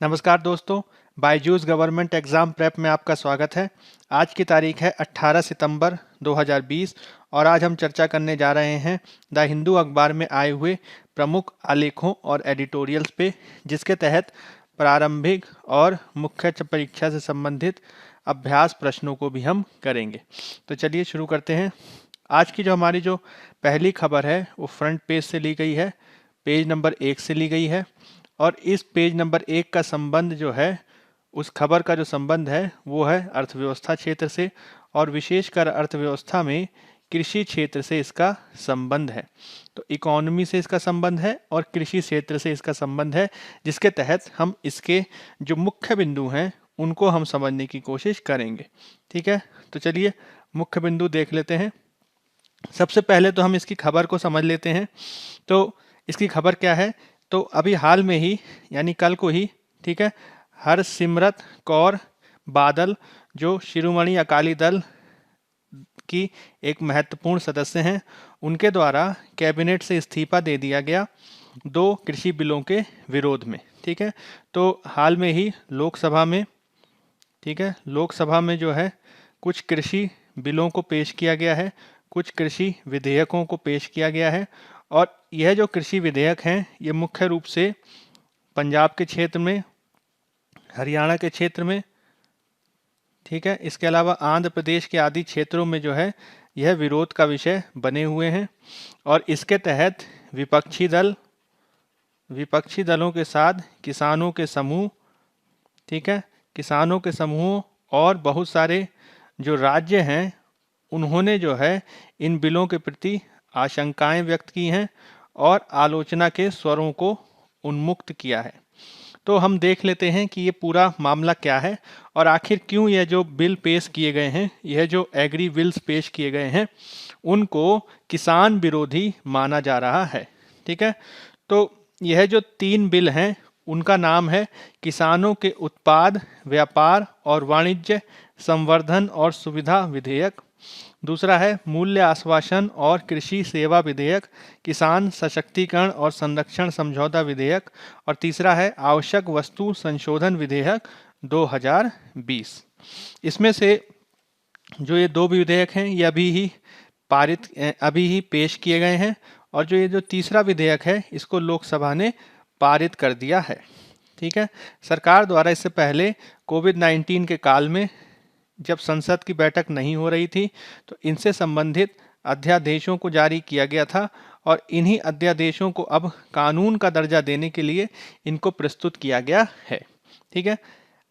नमस्कार दोस्तों, Byju's government exam prep में आपका स्वागत है। आज की तारीख है 18 सितंबर 2020 और आज हम चर्चा करने जा रहे हैं द हिंदू अखबार में आए हुए प्रमुख आलेखों और एडिटोरियल्स पे, जिसके तहत प्रारंभिक और मुख्य परीक्षा से संबंधित अभ्यास प्रश्नों को भी हम करेंगे। तो चलिए शुरू करते हैं। आज की हमारी जो पहली खबर है वो फ्रंट पेज से ली गई है, पेज नंबर 1 से ली गई है। और इस पेज नंबर 1 का संबंध जो है, उस खबर का जो संबंध है वो है अर्थव्यवस्था क्षेत्र से, और विशेषकर अर्थव्यवस्था में कृषि क्षेत्र से इसका संबंध है। तो इकोनॉमी से इसका संबंध है और कृषि क्षेत्र से इसका संबंध है, जिसके तहत हम इसके जो मुख्य बिंदु हैं उनको हम समझने की कोशिश करेंगे। ठीक है, तो चलिए मुख्य बिंदु देख लेते हैं। सबसे पहले तो हम इसकी खबर को समझ लेते हैं। तो इसकी खबर क्या है? तो अभी हाल में ही, यानी कल को ही, ठीक है, हरसिमरत कौर बादल जो शिरोमणि अकाली दल की एक महत्वपूर्ण सदस्य हैं, उनके द्वारा कैबिनेट से इस्तीफा दे दिया गया 2 कृषि बिलों के विरोध में। ठीक है, तो हाल में ही लोकसभा में, ठीक है, लोकसभा में जो है कुछ कृषि बिलों को पेश किया गया है, कुछ कृषि विधेयकों को पेश किया गया है। और यह जो कृषि विधेयक हैं ये मुख्य रूप से पंजाब के क्षेत्र में, हरियाणा के क्षेत्र में, ठीक है, इसके अलावा आंध्र प्रदेश के आदि क्षेत्रों में जो है यह विरोध का विषय बने हुए हैं। और इसके तहत विपक्षी दलों के साथ किसानों के समूह, ठीक है, किसानों के समूहों और बहुत सारे जो राज्य हैं उन्होंने जो है इन बिलों के प्रति आशंकाएं व्यक्त की हैं और आलोचना के स्वरों को उन्मुक्त किया है। तो हम देख लेते हैं कि ये पूरा मामला क्या है और आखिर क्यों यह जो बिल पेश किए गए हैं, यह जो एग्री बिल्स पेश किए गए हैं, उनको किसान विरोधी माना जा रहा है। ठीक है, तो यह जो 3 बिल हैं उनका नाम है किसानों के उत्पाद, व्यापार और वाणिज्य संवर्धन और सुविधा विधेयक। दूसरा है मूल्य आश्वासन और कृषि सेवा विधेयक, किसान सशक्तिकरण और संरक्षण समझौता विधेयक। और तीसरा है आवश्यक वस्तु संशोधन विधेयक 2020। इसमें से जो ये 2 विधेयक हैं ये अभी ही पेश किए गए हैं, और जो ये जो तीसरा विधेयक है इसको लोकसभा ने पारित कर दिया है। ठीक है, सरकार द्वारा इससे पहले कोविड-19 के काल में जब संसद की बैठक नहीं हो रही थी तो इनसे संबंधित अध्यादेशों को जारी किया गया था, और इन्हीं अध्यादेशों को अब कानून का दर्जा देने के लिए इनको प्रस्तुत किया गया है। ठीक है,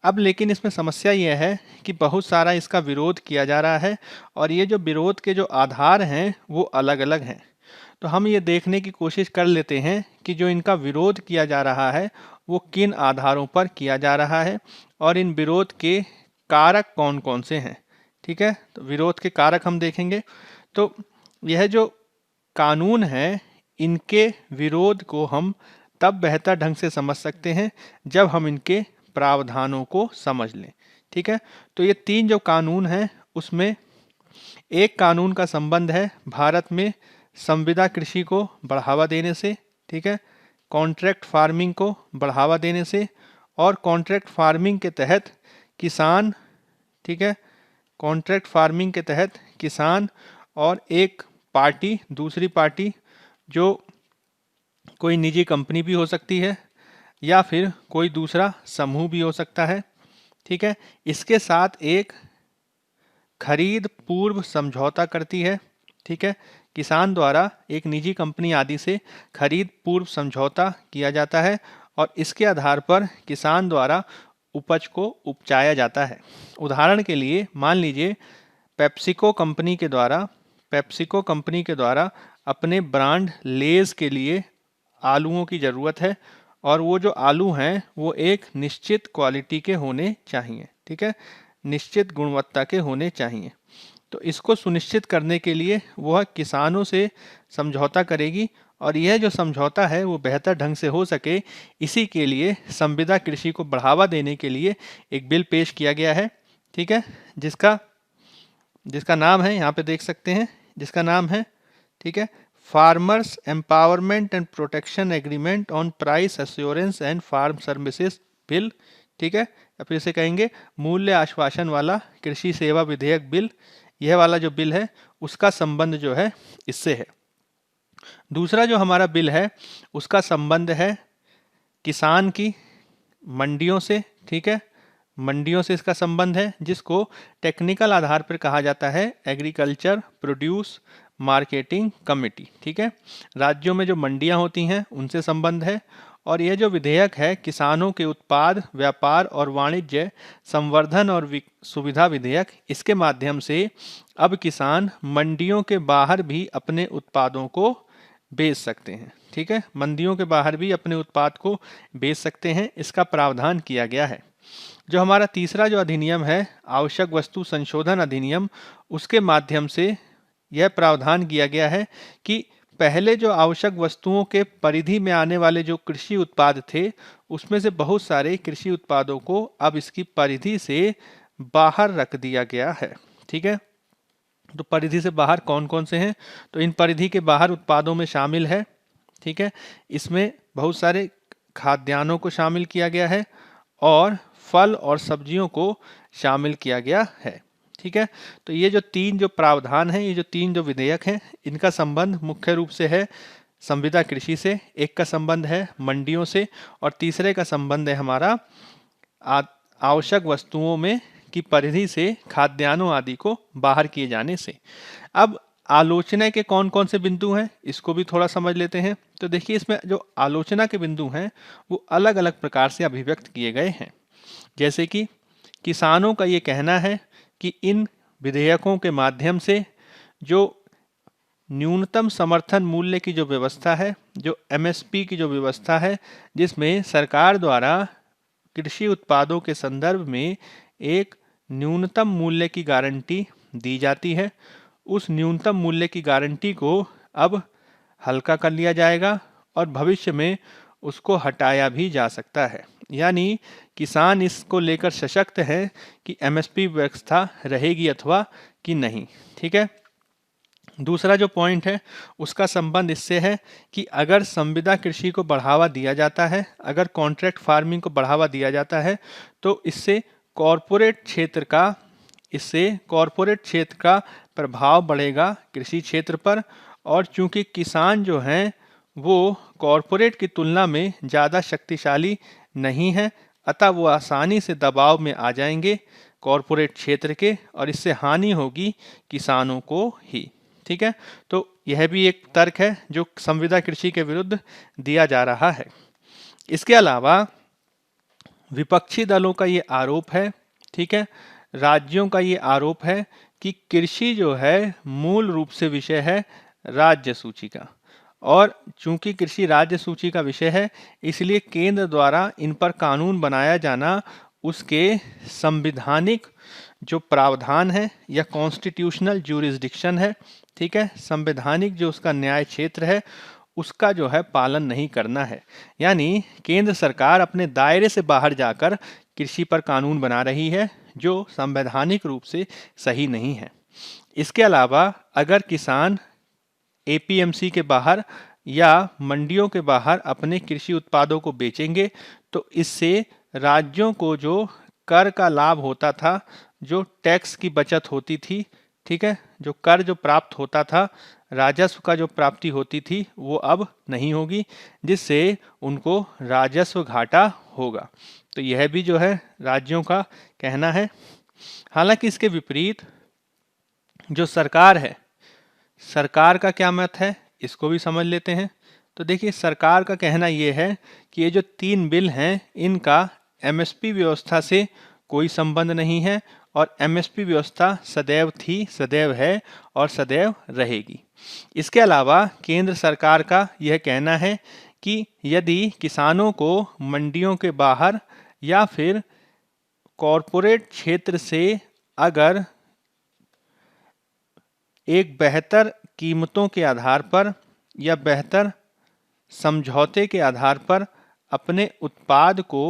अब लेकिन इसमें समस्या यह है कि बहुत सारा इसका विरोध किया जा रहा है, और ये जो विरोध के जो आधार हैं वो अलग अलग हैं। तो हम ये देखने की कोशिश कर लेते हैं कि जो इनका विरोध किया जा रहा है वो किन आधारों पर किया जा रहा है और इन विरोध के कारक कौन कौन से हैं। ठीक है, तो विरोध के कारक हम देखेंगे। तो यह जो कानून है इनके विरोध को हम तब बेहतर ढंग से समझ सकते हैं जब हम इनके प्रावधानों को समझ लें। ठीक है, तो ये 3 जो कानून हैं उसमें एक कानून का संबंध है भारत में संविदा कृषि को बढ़ावा देने से, ठीक है, कॉन्ट्रैक्ट फार्मिंग को बढ़ावा देने से, और कॉन्ट्रैक्ट फार्मिंग के तहत किसान, ठीक है, कॉन्ट्रैक्ट फार्मिंग के तहत किसान और एक पार्टी, दूसरी पार्टी जो कोई निजी कंपनी भी हो सकती है या फिर कोई दूसरा समूह भी हो सकता है। ठीक है, इसके साथ एक खरीद पूर्व समझौता करती है। ठीक है, किसान द्वारा एक निजी कंपनी आदि से खरीद पूर्व समझौता किया जाता है और इसके आधार पर किसान द्वारा उपज को उपजाया जाता है। उदाहरण के लिए मान लीजिए पेप्सिको कंपनी के द्वारा अपने ब्रांड लेज के लिए आलूओं की ज़रूरत है, और वो जो आलू हैं वो एक निश्चित क्वालिटी के होने चाहिए। ठीक है, निश्चित गुणवत्ता के होने चाहिए। तो इसको सुनिश्चित करने के लिए वह किसानों से समझौता करेगी, और यह जो समझौता है वो बेहतर ढंग से हो सके, इसी के लिए संविदा कृषि को बढ़ावा देने के लिए एक बिल पेश किया गया है। ठीक है, जिसका नाम है, यहाँ पे देख सकते हैं, जिसका नाम है, ठीक है, farmers empowerment and protection agreement on price assurance and farm services bill, ठीक है, या फिर इसे कहेंगे मूल्य आश्वासन वाला कृषि सेवा विधेयक बिल। यह वाला जो बिल है उसका संबंध जो है इससे है। दूसरा जो हमारा बिल है उसका संबंध है किसान की मंडियों से, ठीक है, मंडियों से इसका संबंध है, जिसको टेक्निकल आधार पर कहा जाता है एग्रीकल्चर प्रोड्यूस मार्केटिंग कमेटी, ठीक है। राज्यों में जो मंडियां होती हैं उनसे संबंध है। और यह जो विधेयक है किसानों के उत्पाद व्यापार और वाणिज्य संवर्धन और सुविधा विधेयक, इसके माध्यम से अब किसान मंडियों के बाहर भी अपने उत्पादों को बेच सकते हैं, ठीक है, मंडियों के बाहर भी अपने उत्पाद को बेच सकते हैं, इसका प्रावधान किया गया है। जो हमारा तीसरा जो अधिनियम है आवश्यक वस्तु संशोधन अधिनियम, उसके माध्यम से यह प्रावधान किया गया है कि पहले जो आवश्यक वस्तुओं के परिधि में आने वाले जो कृषि उत्पाद थे उसमें से बहुत सारे कृषि उत्पादों को अब इसकी परिधि से बाहर रख दिया गया है, ठीक है। तो परिधि से बाहर कौन कौन से हैं, तो इन परिधि के बाहर उत्पादों में शामिल है, ठीक है, इसमें बहुत सारे खाद्यान्नों को शामिल किया गया है और फल और सब्जियों को शामिल किया गया है, ठीक है। तो ये जो तीन जो प्रावधान हैं, ये जो तीन जो विधेयक हैं, इनका संबंध मुख्य रूप से है संविदा कृषि से, एक का संबंध है मंडियों से और तीसरे का संबंध है हमारा आवश्यक वस्तुओं में की परिधि से खाद्यान्नों आदि को बाहर किए जाने से। अब आलोचना के कौन कौन से बिंदु हैं इसको भी थोड़ा समझ लेते हैं। तो देखिए इसमें जो आलोचना के बिंदु हैं वो अलग अलग प्रकार से अभिव्यक्त किए गए हैं। जैसे कि किसानों का ये कहना है कि इन विधेयकों के माध्यम से जो न्यूनतम समर्थन मूल्य की जो व्यवस्था है, जो एमएसपी की जो व्यवस्था है, जिसमें सरकार द्वारा कृषि उत्पादों के संदर्भ में एक न्यूनतम मूल्य की गारंटी दी जाती है, उस न्यूनतम मूल्य की गारंटी को अब हल्का कर लिया जाएगा और भविष्य में उसको हटाया भी जा सकता है। यानी किसान इसको लेकर सशक्त है कि एमएसपी व्यवस्था रहेगी अथवा कि नहीं, ठीक है। दूसरा जो पॉइंट है उसका संबंध इससे है कि अगर संविदा कृषि को बढ़ावा दिया जाता है, अगर कॉन्ट्रैक्ट फार्मिंग को बढ़ावा दिया जाता है तो इससे कॉरपोरेट क्षेत्र का प्रभाव बढ़ेगा कृषि क्षेत्र पर। और चूंकि किसान जो हैं वो कॉरपोरेट की तुलना में ज़्यादा शक्तिशाली नहीं है, अतः वो आसानी से दबाव में आ जाएंगे कॉरपोरेट क्षेत्र के और इससे हानि होगी किसानों को ही, ठीक है। तो यह भी एक तर्क है जो संविदा कृषि के विरुद्ध दिया जा रहा है। इसके अलावा विपक्षी दलों का ये आरोप है, ठीक है, राज्यों का ये आरोप है कि कृषि जो है मूल रूप से विषय है राज्य सूची का, और चूंकि कृषि राज्य सूची का विषय है इसलिए केंद्र द्वारा इन पर कानून बनाया जाना उसके संविधानिक जो प्रावधान है या कॉन्स्टिट्यूशनल ज्यूरिसडिक्शन है, ठीक है, संवैधानिक जो उसका न्याय क्षेत्र है उसका जो है पालन नहीं करना है। यानी केंद्र सरकार अपने दायरे से बाहर जाकर कृषि पर कानून बना रही है जो संवैधानिक रूप से सही नहीं है। इसके अलावा अगर किसान एपीएमसी के बाहर या मंडियों के बाहर अपने कृषि उत्पादों को बेचेंगे तो इससे राज्यों को जो कर का लाभ होता था, जो टैक्स की बचत होती थी, ठीक है, जो कर जो प्राप्त होता था, राजस्व का जो प्राप्ति होती थी वो अब नहीं होगी, जिससे उनको राजस्व घाटा होगा। तो यह भी जो है राज्यों का कहना है। हालांकि इसके विपरीत जो सरकार है, सरकार का क्या मत है इसको भी समझ लेते हैं। तो देखिए सरकार का कहना ये है कि ये जो तीन बिल हैं इनका एमएसपी व्यवस्था से कोई संबंध नहीं है और एमएसपी व्यवस्था सदैव थी, सदैव है और सदैव रहेगी। इसके अलावा केंद्र सरकार का यह कहना है कि यदि किसानों को मंडियों के बाहर या फिर कॉरपोरेट क्षेत्र से अगर एक बेहतर कीमतों के आधार पर या बेहतर समझौते के आधार पर अपने उत्पाद को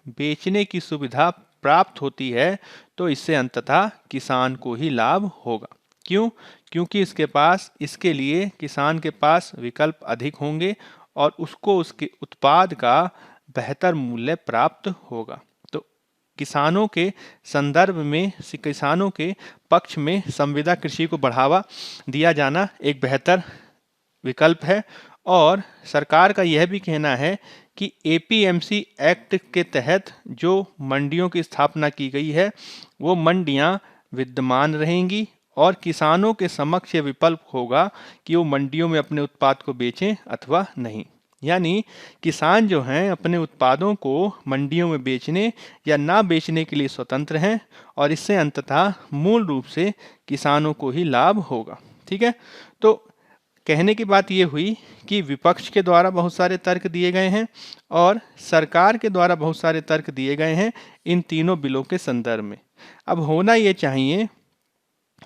बेचने की सुविधा प्राप्त होती है तो इससे अंततः किसान को ही लाभ होगा। क्यों? क्योंकि इसके लिए किसान के पास विकल्प अधिक होंगे और उसको उसके उत्पाद का बेहतर मूल्य प्राप्त होगा। तो किसानों के संदर्भ में, किसानों के पक्ष में संविदा कृषि को बढ़ावा दिया जाना एक बेहतर विकल्प है। और सरकार का यह भी कहना है कि एपीएमसी एक्ट के तहत जो मंडियों की स्थापना की गई है वो मंडियां विद्यमान रहेंगी और किसानों के समक्ष यह विकल्प होगा कि वो मंडियों में अपने उत्पाद को बेचें अथवा नहीं। यानी किसान जो हैं अपने उत्पादों को मंडियों में बेचने या ना बेचने के लिए स्वतंत्र हैं और इससे अंततः मूल रूप से किसानों को ही लाभ होगा। ठीक है, तो कहने की बात यह हुई कि विपक्ष के द्वारा बहुत सारे तर्क दिए गए हैं और सरकार के द्वारा बहुत सारे तर्क दिए गए हैं इन तीनों बिलों के संदर्भ में। अब होना ये चाहिए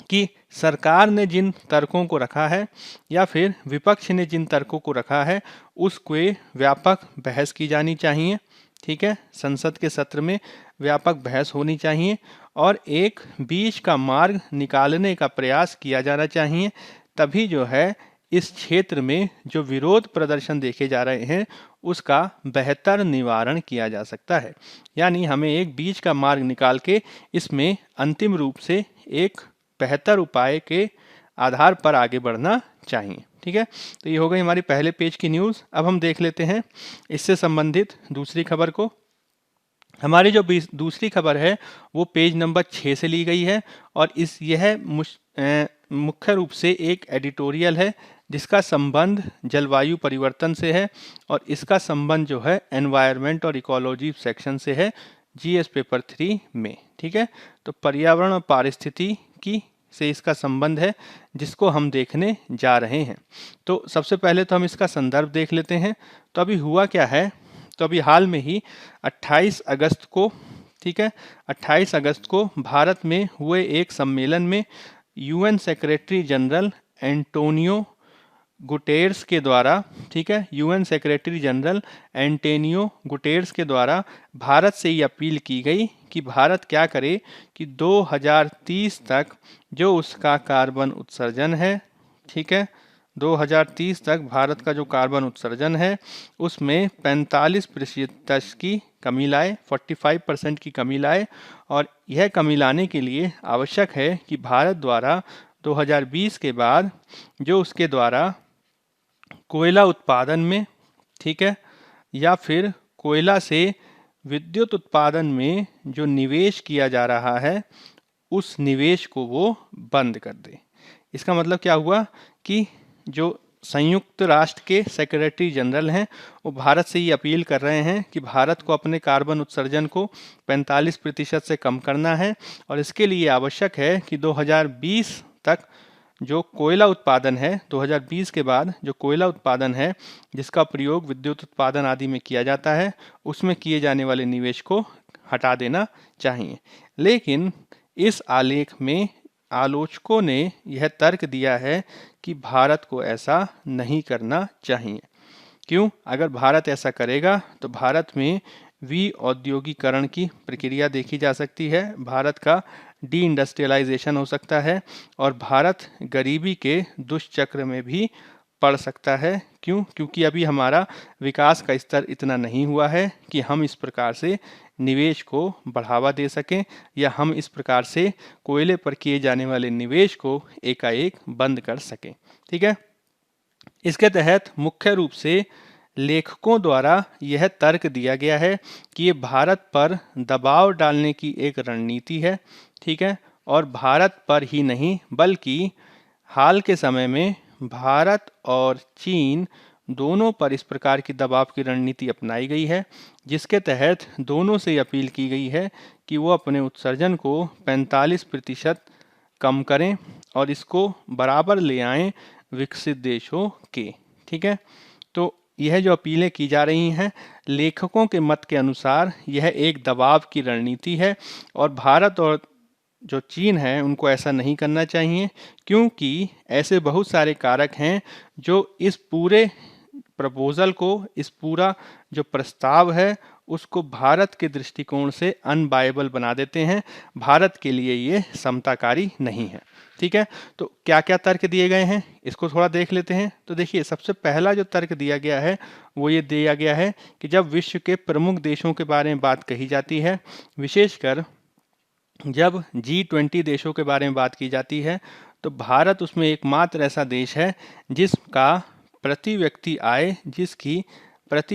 कि सरकार ने जिन तर्कों को रखा है या फिर विपक्ष ने जिन तर्कों को रखा है उसको व्यापक बहस की जानी चाहिए। ठीक है, संसद के सत्र में व्यापक बहस होनी चाहिए और एक बीच का मार्ग निकालने का प्रयास किया जाना चाहिए। तभी जो है इस क्षेत्र में जो विरोध प्रदर्शन देखे जा रहे हैं उसका बेहतर निवारण किया जा सकता है। यानी हमें एक बीच का मार्ग निकाल के इसमें अंतिम रूप से एक बेहतर उपाय के आधार पर आगे बढ़ना चाहिए। ठीक है, तो ये हो गई हमारी पहले पेज की न्यूज़। अब हम देख लेते हैं इससे संबंधित दूसरी खबर को। हमारी जो दूसरी खबर है वो पेज नंबर 6 से ली गई है और यह मुख्य रूप से एक एडिटोरियल है जिसका संबंध जलवायु परिवर्तन से है और इसका संबंध जो है एनवायरनमेंट और इकोलॉजी सेक्शन से है जीएस पेपर 3 में। ठीक है, तो पर्यावरण और पारिस्थितिकी से इसका संबंध है जिसको हम देखने जा रहे हैं। तो सबसे पहले तो हम इसका संदर्भ देख लेते हैं। तो अभी हुआ क्या है, तो अभी हाल में ही 28 अगस्त को, ठीक है, 28 अगस्त को भारत में हुए एक सम्मेलन में यूएन सेक्रेटरी जनरल एंटोनियो गुटेर्स के द्वारा, ठीक है, यूएन सेक्रेटरी जनरल एंटोनियो गुटेर्स के द्वारा भारत से ये अपील की गई कि भारत क्या करे कि 2030 तक जो उसका कार्बन उत्सर्जन है, ठीक है, 2030 तक भारत का जो कार्बन उत्सर्जन है उसमें 45% की कमी लाए, 45% की कमी लाए। और यह कमी लाने के लिए आवश्यक है कि भारत द्वारा 2020 के बाद जो उसके द्वारा कोयला उत्पादन में, ठीक है, या फिर कोयला से विद्युत उत्पादन में जो निवेश किया जा रहा है उस निवेश को वो बंद कर दे। इसका मतलब क्या हुआ कि जो संयुक्त राष्ट्र के सेक्रेटरी जनरल हैं वो भारत से ये अपील कर रहे हैं कि भारत को अपने कार्बन उत्सर्जन को 45% से कम करना है और इसके लिए आवश्यक है कि 2020 तक जो कोयला उत्पादन है, 2020 के बाद जो कोयला उत्पादन है जिसका प्रयोग विद्युत उत्पादन आदि में किया जाता है उसमें किए जाने वाले निवेश को हटा देना चाहिए। लेकिन इस आलेख में आलोचकों ने यह तर्क दिया है कि भारत को ऐसा नहीं करना चाहिए। क्यों? अगर भारत ऐसा करेगा तो भारत में विऔद्योगीकरण की प्रक्रिया देखी जा सकती है, भारत का डी इंडस्ट्रियलाइजेशन हो सकता है और भारत गरीबी के दुष्चक्र में भी पड़ सकता है। क्यों? क्योंकि अभी हमारा विकास का स्तर इतना नहीं हुआ है कि हम इस प्रकार से निवेश को बढ़ावा दे सकें या हम इस प्रकार से कोयले पर किए जाने वाले निवेश को एकाएक बंद कर सकें। ठीक है, इसके तहत मुख्य रूप से लेखकों द्वारा यह तर्क दिया गया है कि ये भारत पर दबाव डालने की एक रणनीति है। ठीक है, और भारत पर ही नहीं बल्कि हाल के समय में भारत और चीन दोनों पर इस प्रकार की दबाव की रणनीति अपनाई गई है जिसके तहत दोनों से अपील की गई है कि वो अपने उत्सर्जन को 45% कम करें और इसको बराबर ले आएं विकसित देशों के। ठीक है, तो यह जो अपीलें की जा रही हैं लेखकों के मत के अनुसार यह एक दबाव की रणनीति है और भारत और जो चीन है उनको ऐसा नहीं करना चाहिए क्योंकि ऐसे बहुत सारे कारक हैं जो इस पूरे प्रपोजल को, इस पूरा जो प्रस्ताव है उसको भारत के दृष्टिकोण से अनवायबल बना देते हैं। भारत के लिए ये समताकारी नहीं है। ठीक है, तो क्या क्या तर्क दिए गए हैं इसको थोड़ा देख लेते हैं। तो देखिए, सबसे पहला जो तर्क दिया गया है वो ये दिया गया है कि जब विश्व के प्रमुख देशों के बारे में बात कही जाती है, विशेषकर जब G20 देशों के बारे में बात की जाती है, तो भारत उसमें एकमात्र ऐसा देश है जिसकी प्रति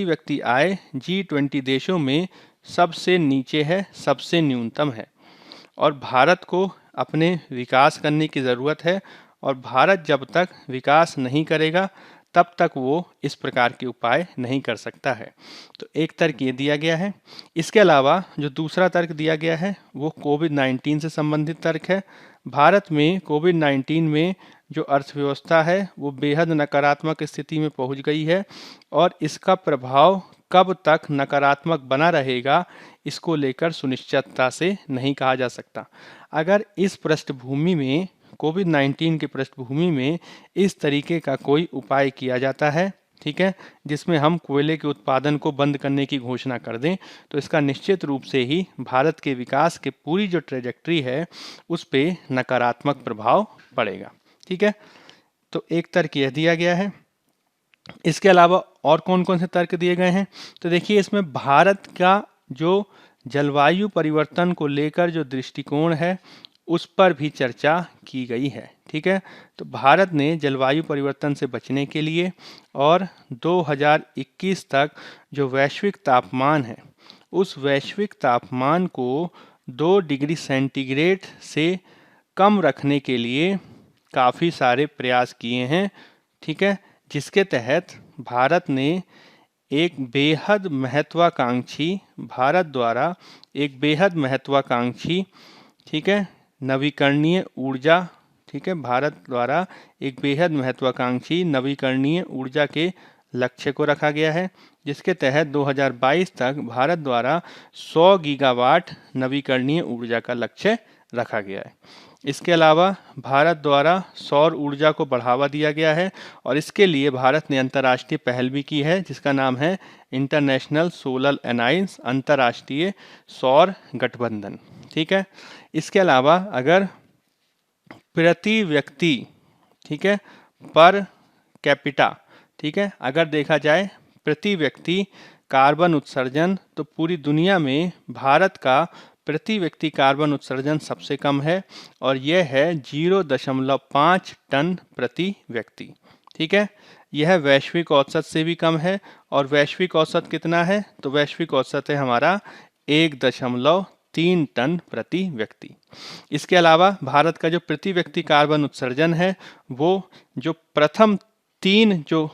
व्यक्ति आय G20 देशों में सबसे नीचे है, सबसे न्यूनतम है। और भारत को अपने विकास करने की ज़रूरत है, और भारत जब तक विकास नहीं करेगा तब तक वो इस प्रकार के उपाय नहीं कर सकता है। तो एक तर्क ये दिया गया है। इसके अलावा जो दूसरा तर्क दिया गया है वो कोविड-19 से संबंधित तर्क है। भारत में कोविड-19 में जो अर्थव्यवस्था है वो बेहद नकारात्मक स्थिति में पहुंच गई है, और इसका प्रभाव कब तक नकारात्मक बना रहेगा इसको लेकर सुनिश्चितता से नहीं कहा जा सकता। अगर इस पृष्ठभूमि में, कोविड-19 की पृष्ठभूमि में इस तरीके का कोई उपाय किया जाता है, ठीक है, जिसमें हम कोयले के उत्पादन को बंद करने की घोषणा कर दें, तो इसका निश्चित रूप से ही भारत के विकास के पूरी जो ट्रेजेक्ट्री है उस पे नकारात्मक प्रभाव पड़ेगा। ठीक है, तो एक तर्क यह दिया गया है। इसके अलावा और कौन कौन से तर्क दिए गए हैं, तो देखिए इसमें भारत का जो जलवायु परिवर्तन को लेकर जो दृष्टिकोण है उस पर भी चर्चा की गई है। ठीक है, तो भारत ने जलवायु परिवर्तन से बचने के लिए और 2021 तक जो वैश्विक तापमान है उस वैश्विक तापमान को 2 डिग्री सेंटीग्रेड से कम रखने के लिए काफ़ी सारे प्रयास किए हैं। ठीक है, जिसके तहत भारत ने भारत द्वारा एक बेहद महत्वाकांक्षी, ठीक है, नवीकरणीय ऊर्जा, ठीक है, भारत द्वारा एक बेहद महत्वाकांक्षी नवीकरणीय ऊर्जा के लक्ष्य को रखा गया है, जिसके तहत 2022 तक भारत द्वारा 100 गीगावाट नवीकरणीय ऊर्जा का लक्ष्य रखा गया है। इसके अलावा भारत द्वारा सौर ऊर्जा को बढ़ावा दिया गया है, और इसके लिए भारत ने अंतर्राष्ट्रीय पहल भी की है जिसका नाम है इंटरनेशनल सोलर अलायंस, अंतर्राष्ट्रीय सौर गठबंधन। ठीक है, इसके अलावा अगर प्रति व्यक्ति, ठीक है, पर कैपिटा, ठीक है, अगर देखा जाए प्रति व्यक्ति कार्बन उत्सर्जन, तो पूरी दुनिया में भारत का प्रति व्यक्ति कार्बन उत्सर्जन सबसे कम है, और यह है 0.5 टन प्रति व्यक्ति। ठीक है, यह वैश्विक औसत से भी कम है, और वैश्विक औसत कितना है, तो वैश्विक औसत है हमारा 1.3 टन प्रति व्यक्ति। इसके अलावा भारत का जो प्रति व्यक्ति कार्बन उत्सर्जन है वो जो प्रथम 3 जो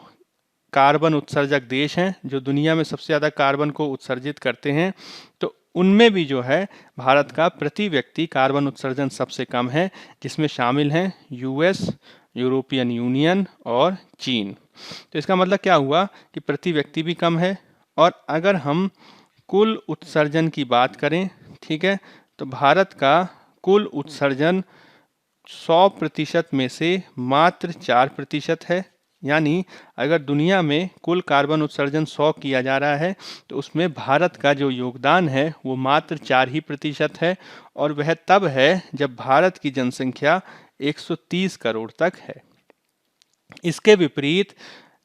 कार्बन उत्सर्जक देश हैं जो दुनिया में सबसे ज़्यादा कार्बन को उत्सर्जित करते हैं, तो उनमें भी जो है भारत का प्रति व्यक्ति कार्बन उत्सर्जन सबसे कम है, जिसमें शामिल हैं यूएस, यूरोपियन यूनियन और चीन। तो इसका मतलब क्या हुआ कि प्रति व्यक्ति भी कम है, और अगर हम कुल उत्सर्जन की बात करें, ठीक है, तो भारत का कुल उत्सर्जन 100% में से मात्र 4% है। यानी अगर दुनिया में कुल कार्बन उत्सर्जन 100 किया जा रहा है तो उसमें भारत का जो योगदान है वो मात्र 4% है, और वह तब है जब भारत की जनसंख्या 130 करोड़ तक है। इसके विपरीत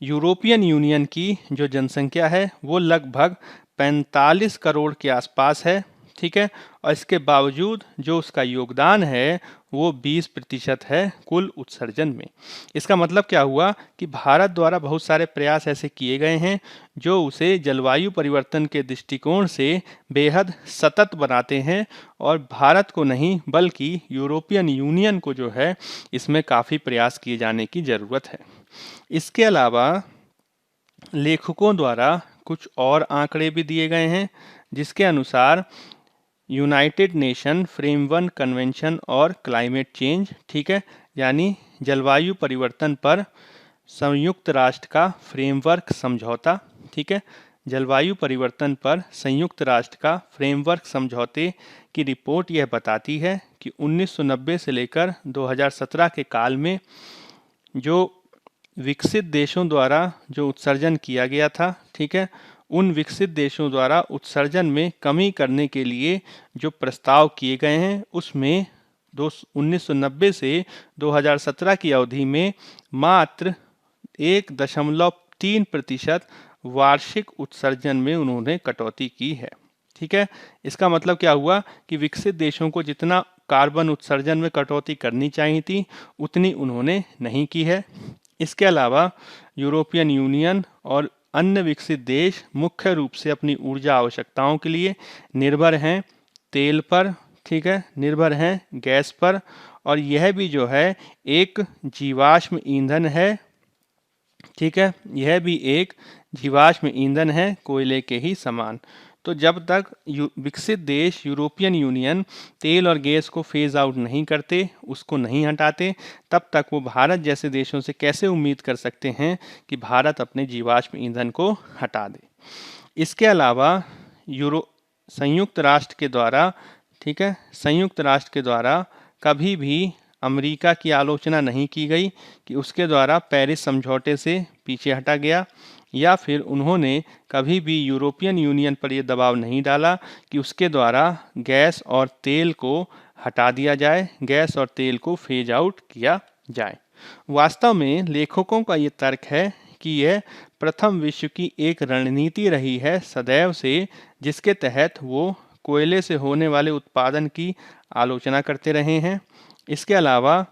यूरोपियन यूनियन की जो जनसंख्या है वो लगभग 45 करोड़ के आसपास है। ठीक है, और इसके बावजूद जो उसका योगदान है वो 20% है कुल उत्सर्जन में। इसका मतलब क्या हुआ कि भारत द्वारा बहुत सारे प्रयास ऐसे किए गए हैं जो उसे जलवायु परिवर्तन के दृष्टिकोण से बेहद सतत बनाते हैं, और भारत को नहीं बल्कि यूरोपियन यूनियन को जो है इसमें काफ़ी प्रयास किए जाने की ज़रूरत है। इसके अलावा लेखकों द्वारा कुछ और आंकड़े भी दिए गए हैं, जिसके अनुसार यूनाइटेड नेशन फ्रेमवर्क कन्वेंशन और क्लाइमेट चेंज, ठीक है, यानी जलवायु परिवर्तन पर संयुक्त राष्ट्र का फ्रेमवर्क समझौता, ठीक है, जलवायु परिवर्तन पर संयुक्त राष्ट्र का फ्रेमवर्क समझौते की रिपोर्ट यह बताती है कि 1990 से लेकर 2017 के काल में जो विकसित देशों द्वारा जो उत्सर्जन किया गया था, ठीक है, उन विकसित देशों द्वारा उत्सर्जन में कमी करने के लिए जो प्रस्ताव किए गए हैं उसमें 1990 से 2017 की अवधि में मात्र 1.3% वार्षिक उत्सर्जन में उन्होंने कटौती की है। ठीक है, इसका मतलब क्या हुआ कि विकसित देशों को जितना कार्बन उत्सर्जन में कटौती करनी चाहिए थी उतनी उन्होंने नहीं की है। इसके अलावा यूरोपियन यूनियन और अन्य विकसित देश मुख्य रूप से अपनी ऊर्जा आवश्यकताओं के लिए निर्भर हैं तेल पर, ठीक है, निर्भर हैं गैस पर, और यह भी जो है एक जीवाश्म ईंधन है। ठीक है, यह भी एक जीवाश्म ईंधन है, कोयले के ही समान। तो जब तक विकसित देश यूरोपियन यूनियन तेल और गैस को फेज आउट नहीं करते, उसको नहीं हटाते, तब तक वो भारत जैसे देशों से कैसे उम्मीद कर सकते हैं कि भारत अपने जीवाश्म ईंधन को हटा दे। इसके अलावा संयुक्त राष्ट्र के द्वारा, ठीक है, संयुक्त राष्ट्र के द्वारा कभी भी अमेरिका की आलोचना नहीं की गई कि उसके द्वारा पेरिस समझौते से पीछे हटा गया, या फिर उन्होंने कभी भी यूरोपियन यूनियन पर यह दबाव नहीं डाला कि उसके द्वारा गैस और तेल को हटा दिया जाए, गैस और तेल को फेज आउट किया जाए। वास्तव में लेखकों का ये तर्क है कि यह प्रथम विश्व की एक रणनीति रही है सदैव से, जिसके तहत वो कोयले से होने वाले उत्पादन की आलोचना करते रहे हैं। इसके अलावा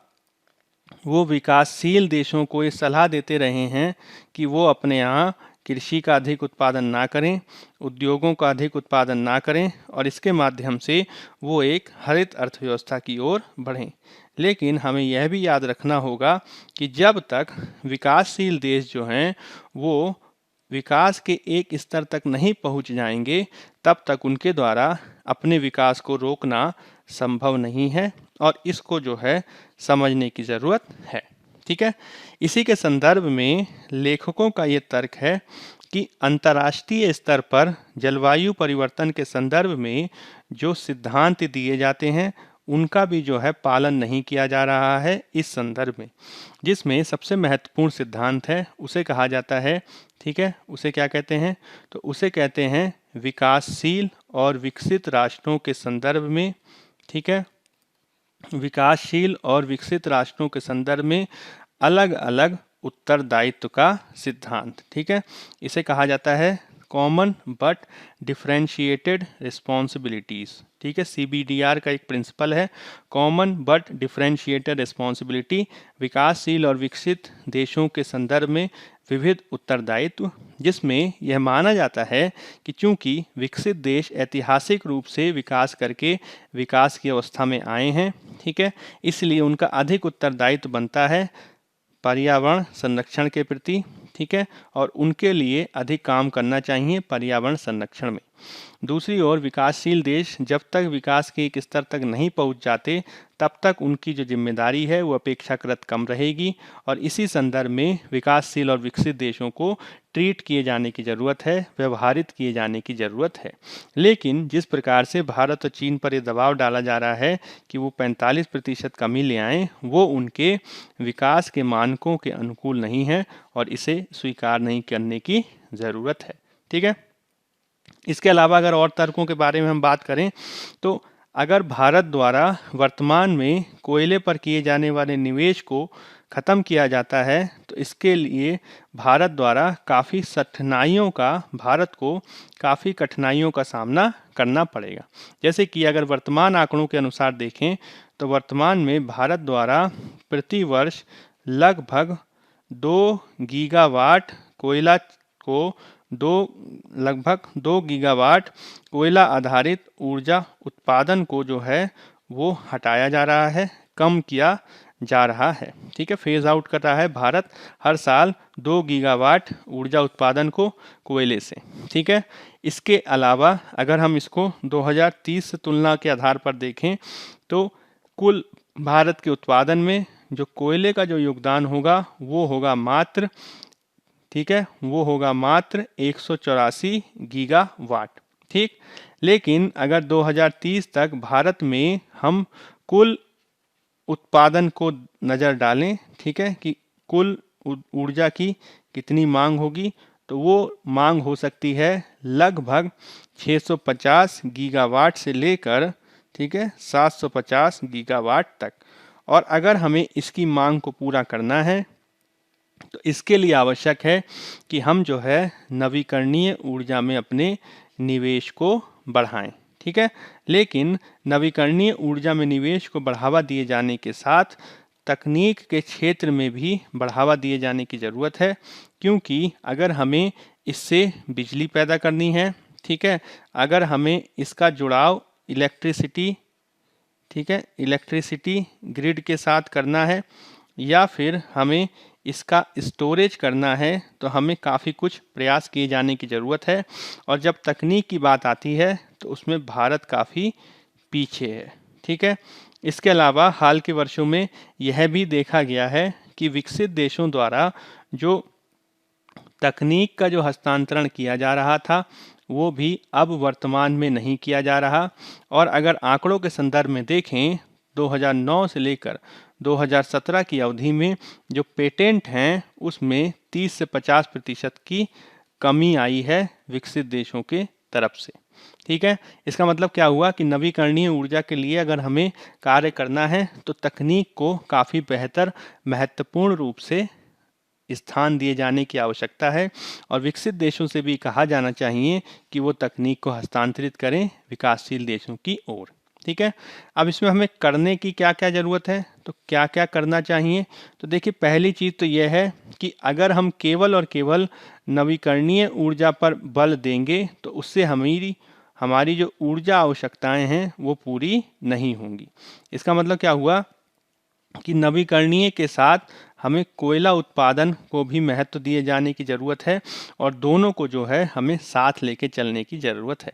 वो विकासशील देशों को ये सलाह देते रहे हैं कि वो अपने यहाँ कृषि का अधिक उत्पादन ना करें, उद्योगों का अधिक उत्पादन ना करें, और इसके माध्यम से वो एक हरित अर्थव्यवस्था की ओर बढ़ें। लेकिन हमें यह भी याद रखना होगा कि जब तक विकासशील देश जो हैं वो विकास के एक स्तर तक नहीं पहुंच जाएंगे, तब तक उनके द्वारा अपने विकास को रोकना संभव नहीं है, और इसको जो है समझने की ज़रूरत है। ठीक है, इसी के संदर्भ में लेखकों का ये तर्क है कि अंतर्राष्ट्रीय स्तर पर जलवायु परिवर्तन के संदर्भ में जो सिद्धांत दिए जाते हैं उनका भी जो है पालन नहीं किया जा रहा है इस संदर्भ में। जिसमें सबसे महत्वपूर्ण सिद्धांत है उसे कहा जाता है, ठीक है, उसे क्या कहते हैं, तो उसे कहते हैं विकासशील और विकसित राष्ट्रों के संदर्भ में, ठीक है, विकासशील और विकसित राष्ट्रों के संदर्भ में अलग अलग उत्तरदायित्व का सिद्धांत। ठीक है, इसे कहा जाता है कॉमन बट डिफरेंशिएटेड रिस्पॉन्सिबिलिटीज़। ठीक है, CBDR का एक प्रिंसिपल है, कॉमन बट डिफरेंशिएटेड रिस्पॉन्सिबिलिटी, विकासशील और विकसित देशों के संदर्भ में विविध उत्तरदायित्व, जिसमें यह माना जाता है कि चूंकि विकसित देश ऐतिहासिक रूप से विकास करके विकास की अवस्था में आए हैं, ठीक है, इसलिए उनका अधिक उत्तरदायित्व बनता है पर्यावरण संरक्षण के प्रति, ठीक है, और उनके लिए अधिक काम करना चाहिए पर्यावरण संरक्षण में। दूसरी ओर विकासशील देश जब तक विकास के एक स्तर तक नहीं पहुंच जाते तब तक उनकी जो जिम्मेदारी है वो अपेक्षाकृत कम रहेगी, और इसी संदर्भ में विकासशील और विकसित देशों को ट्रीट किए जाने की ज़रूरत है, व्यवहारित किए जाने की ज़रूरत है। लेकिन जिस प्रकार से भारत और चीन पर यह दबाव डाला जा रहा है कि वो 45% कमी ले आएँ, वो उनके विकास के मानकों के अनुकूल नहीं है और इसे स्वीकार नहीं करने की ज़रूरत है। ठीक है, इसके अलावा अगर और तर्कों के बारे में हम बात करें तो अगर भारत द्वारा वर्तमान में कोयले पर किए जाने वाले निवेश को ख़त्म किया जाता है तो इसके लिए भारत को काफ़ी कठिनाइयों का सामना करना पड़ेगा। जैसे कि अगर वर्तमान आंकड़ों के अनुसार देखें तो वर्तमान में भारत द्वारा प्रति वर्ष लगभग 2 गीगावाट कोयला को लगभग 2 गीगावाट कोयला आधारित ऊर्जा उत्पादन को जो है वो हटाया जा रहा है, कम किया जा रहा है। ठीक है, फेज आउट कर रहा है भारत हर साल 2 गीगावाट ऊर्जा उत्पादन को कोयले से। ठीक है, इसके अलावा अगर हम इसको 2030 से तुलना के आधार पर देखें तो कुल भारत के उत्पादन में जो कोयले का जो योगदान होगा वो होगा मात्र, ठीक है, वो होगा मात्र 184 गीगावाट। ठीक, लेकिन अगर 2030 तक भारत में हम कुल उत्पादन को नज़र डालें, ठीक है, कि कुल ऊर्जा की कितनी मांग होगी, तो वो मांग हो सकती है लगभग 650 गीगावाट से लेकर, ठीक है, 750 गीगावाट तक। और अगर हमें इसकी मांग को पूरा करना है तो इसके लिए आवश्यक है कि हम जो है नवीकरणीय ऊर्जा में अपने निवेश को बढ़ाएं, ठीक है। लेकिन नवीकरणीय ऊर्जा में निवेश को बढ़ावा दिए जाने के साथ तकनीक के क्षेत्र में भी बढ़ावा दिए जाने की ज़रूरत है, क्योंकि अगर हमें इससे बिजली पैदा करनी है, ठीक है, अगर हमें इसका जुड़ाव इलेक्ट्रिसिटी, ठीक है, इलेक्ट्रिसिटी ग्रिड के साथ करना है, या फिर हमें इसका स्टोरेज करना है, तो हमें काफ़ी कुछ प्रयास किए जाने की ज़रूरत है। और जब तकनीक की बात आती है तो उसमें भारत काफ़ी पीछे है, ठीक है। इसके अलावा हाल के वर्षों में यह भी देखा गया है कि विकसित देशों द्वारा जो तकनीक का जो हस्तांतरण किया जा रहा था वो भी अब वर्तमान में नहीं किया जा रहा। और अगर आंकड़ों के संदर्भ में देखें 2009 से लेकर 2017 की अवधि में जो पेटेंट हैं उसमें 30 से 50% की कमी आई है विकसित देशों के तरफ से, ठीक है। इसका मतलब क्या हुआ कि नवीकरणीय ऊर्जा के लिए अगर हमें कार्य करना है तो तकनीक को काफ़ी बेहतर महत्वपूर्ण रूप से स्थान दिए जाने की आवश्यकता है। और विकसित देशों से भी कहा जाना चाहिए कि वो तकनीक को हस्तांतरित करें विकासशील देशों की ओर, ठीक है। अब इसमें हमें करने की क्या क्या ज़रूरत है, तो क्या क्या करना चाहिए। तो देखिए, पहली चीज़ तो यह है कि अगर हम केवल और केवल नवीकरणीय ऊर्जा पर बल देंगे तो उससे हमारी जो ऊर्जा आवश्यकताएं हैं वो पूरी नहीं होंगी। इसका मतलब क्या हुआ कि नवीकरणीय के साथ हमें कोयला उत्पादन को भी महत्व दिए जाने की ज़रूरत है, और दोनों को जो है हमें साथ लेके चलने की ज़रूरत है।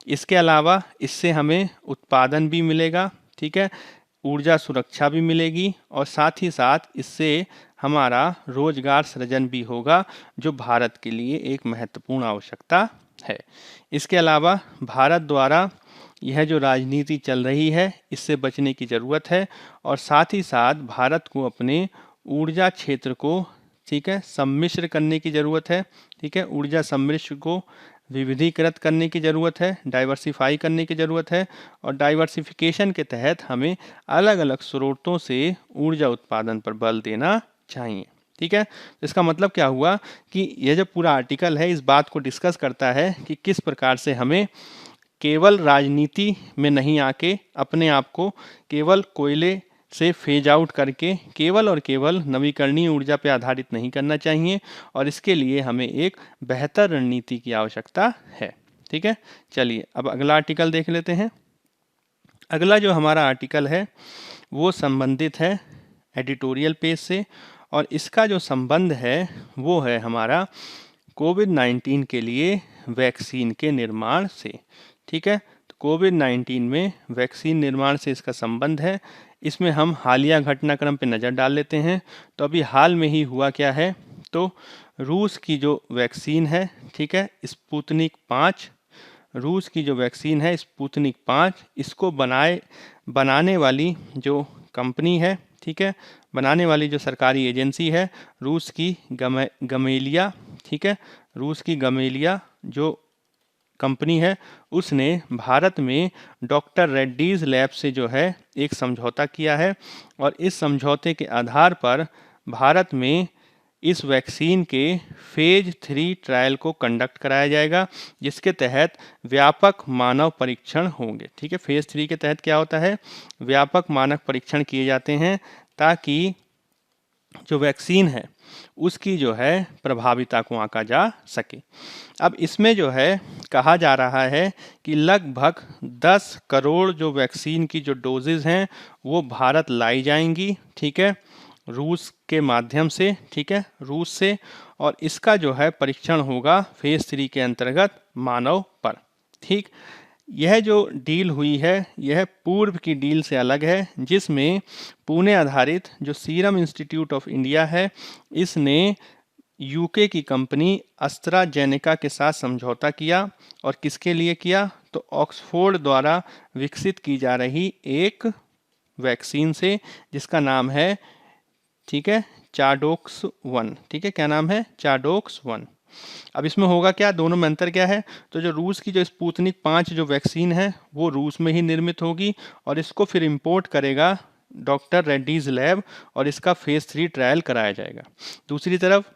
इसके अलावा इससे हमें उत्पादन भी मिलेगा, ठीक है, ऊर्जा सुरक्षा भी मिलेगी, और साथ ही साथ इससे हमारा रोजगार सृजन भी होगा, जो भारत के लिए एक महत्वपूर्ण आवश्यकता है। इसके अलावा भारत द्वारा यह जो राजनीति चल रही है इससे बचने की ज़रूरत है, और साथ ही साथ भारत को अपने ऊर्जा क्षेत्र को, ठीक है, सम्मिश्र करने की ज़रूरत है, ठीक है, ऊर्जा सम्मिश्र को विविधीकृत करने की ज़रूरत है, डाइवर्सिफाई करने की ज़रूरत है। और डाइवर्सिफिकेशन के तहत हमें अलग अलग स्रोतों से ऊर्जा उत्पादन पर बल देना चाहिए, ठीक है। इसका मतलब क्या हुआ कि यह जो पूरा आर्टिकल है इस बात को डिस्कस करता है कि किस प्रकार से हमें केवल राजनीति में नहीं आके अपने आप को केवल कोयले से फेज आउट करके केवल और केवल नवीकरणीय ऊर्जा पर आधारित नहीं करना चाहिए, और इसके लिए हमें एक बेहतर रणनीति की आवश्यकता है, ठीक है। चलिए अब अगला आर्टिकल देख लेते हैं। अगला जो हमारा आर्टिकल है वो संबंधित है एडिटोरियल पेज से, और इसका जो संबंध है वो है हमारा कोविड-19 के लिए वैक्सीन के निर्माण से, ठीक है। तो कोविड-19 में वैक्सीन निर्माण से इसका संबंध है। इसमें हम हालिया घटनाक्रम पे नज़र डाल लेते हैं। तो अभी हाल में ही हुआ क्या है, तो रूस की जो वैक्सीन है, ठीक है, स्पुतनिक 5, रूस की जो वैक्सीन है स्पुतनिक 5, इसको बनाने वाली जो कंपनी है, ठीक है, बनाने वाली जो सरकारी एजेंसी है रूस की गमेलिया, ठीक है, रूस की गमेलिया जो कंपनी है उसने भारत में डॉक्टर रेड्डीज लैब से जो है एक समझौता किया है, और इस समझौते के आधार पर भारत में इस वैक्सीन के फेज 3 ट्रायल को कंडक्ट कराया जाएगा, जिसके तहत व्यापक मानव परीक्षण होंगे, ठीक है। फेज 3 के तहत क्या होता है, व्यापक मानव परीक्षण किए जाते हैं ताकि जो वैक्सीन है उसकी जो है प्रभाविता को आंका जा सके। अब इसमें जो है कहा जा रहा है कि लगभग 10 करोड़ जो वैक्सीन की जो डोजेज हैं वो भारत लाई जाएंगी, ठीक है, रूस के माध्यम से, ठीक है, रूस से, और इसका जो है परीक्षण होगा फेज 3 के अंतर्गत मानव पर, ठीक। यह जो डील हुई है यह पूर्व की डील से अलग है, जिसमें पुणे आधारित जो सीरम इंस्टीट्यूट ऑफ इंडिया है इसने यूके की कंपनी एस्ट्राजेनेका के साथ समझौता किया, और किसके लिए किया, तो ऑक्सफोर्ड द्वारा विकसित की जा रही एक वैक्सीन से जिसका नाम है, ठीक है, चाडोक्स 1, ठीक है, क्या नाम है, चाडोक्स 1। अब इसमें होगा क्या, दोनों में अंतर क्या है, तो जो रूस की जो स्पुतनिक 5 जो वैक्सीन है वो रूस में ही निर्मित होगी और इसको फिर इंपोर्ट करेगा डॉक्टर रेड्डीज लैब और इसका फेज 3 ट्रायल कराया जाएगा। दूसरी तरफ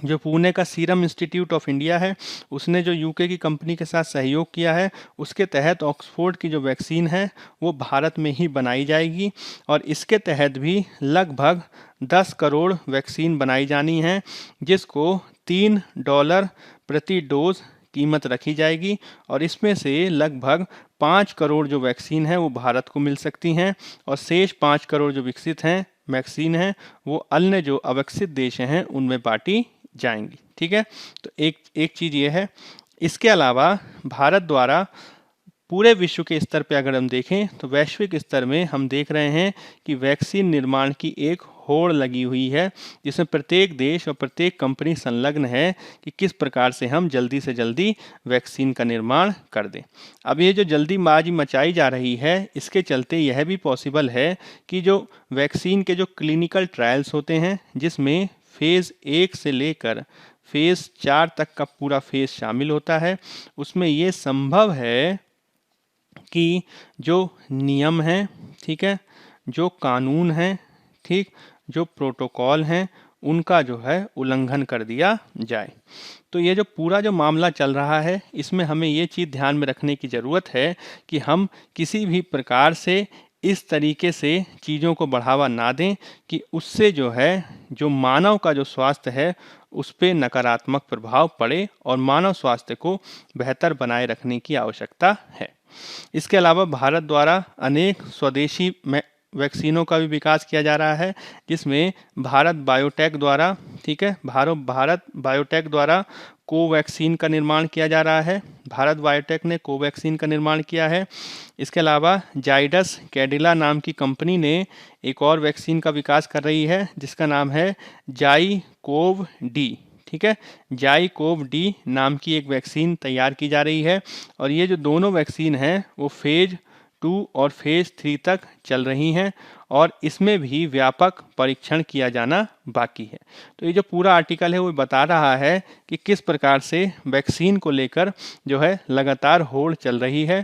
जो पुणे का सीरम इंस्टीट्यूट ऑफ इंडिया है उसने जो यूके की कंपनी के साथ सहयोग किया है उसके तहत ऑक्सफोर्ड की जो वैक्सीन है वो भारत में ही बनाई जाएगी और इसके तहत भी लगभग 10 करोड़ वैक्सीन बनाई जानी है, जिसको $3 प्रति डोज कीमत रखी जाएगी और इसमें से लगभग 5 करोड़ जो वैक्सीन है वो भारत को मिल सकती हैं और शेष 5 करोड़ जो विकसित हैं वैक्सीन है वो अन्य जो अविकसित देश हैं उनमें बांटी जाएंगी। ठीक है, तो एक चीज़ ये है। इसके अलावा भारत द्वारा पूरे विश्व के स्तर पे अगर हम देखें तो वैश्विक स्तर में हम देख रहे हैं कि वैक्सीन निर्माण की एक होड़ लगी हुई है, जिसमें प्रत्येक देश और प्रत्येक कंपनी संलग्न है कि किस प्रकार से हम जल्दी से जल्दी वैक्सीन का निर्माण कर दें। अब ये जो जल्दीबाजी मचाई जा रही है इसके चलते यह भी पॉसिबल है कि जो वैक्सीन के जो क्लिनिकल ट्रायल्स होते हैं जिसमें फेज़ 1 से लेकर फेज़ 4 तक का पूरा फेज़ शामिल होता है, उसमें ये संभव है कि जो नियम हैं, ठीक है, जो कानून हैं, ठीक, जो प्रोटोकॉल हैं उनका जो है उल्लंघन कर दिया जाए। तो ये जो पूरा जो मामला चल रहा है इसमें हमें ये चीज़ ध्यान में रखने की ज़रूरत है कि हम किसी भी प्रकार से इस तरीके से चीज़ों को बढ़ावा ना दें कि उससे जो है जो मानव का जो स्वास्थ्य है उस पर नकारात्मक प्रभाव पड़े और मानव स्वास्थ्य को बेहतर बनाए रखने की आवश्यकता है। इसके अलावा भारत द्वारा अनेक स्वदेशी वैक्सीनों का भी विकास किया जा रहा है, जिसमें भारत बायोटेक द्वारा, ठीक है, भारत बायोटेक द्वारा कोवैक्सीन का निर्माण किया जा रहा है। भारत बायोटेक ने कोवैक्सीन का निर्माण किया है। इसके अलावा जाइडस कैडिला नाम की कंपनी ने एक और वैक्सीन का विकास कर रही है जिसका नाम है जाइकोव डी, ठीक है, जाइकोव डी नाम की एक वैक्सीन तैयार की जा रही है और ये जो दोनों वैक्सीन हैं वो फेज 2 और फेज 3 तक चल रही हैं और इसमें भी व्यापक परीक्षण किया जाना बाकी है। तो ये जो पूरा आर्टिकल है वो बता रहा है कि किस प्रकार से वैक्सीन को लेकर जो है लगातार होड़ चल रही है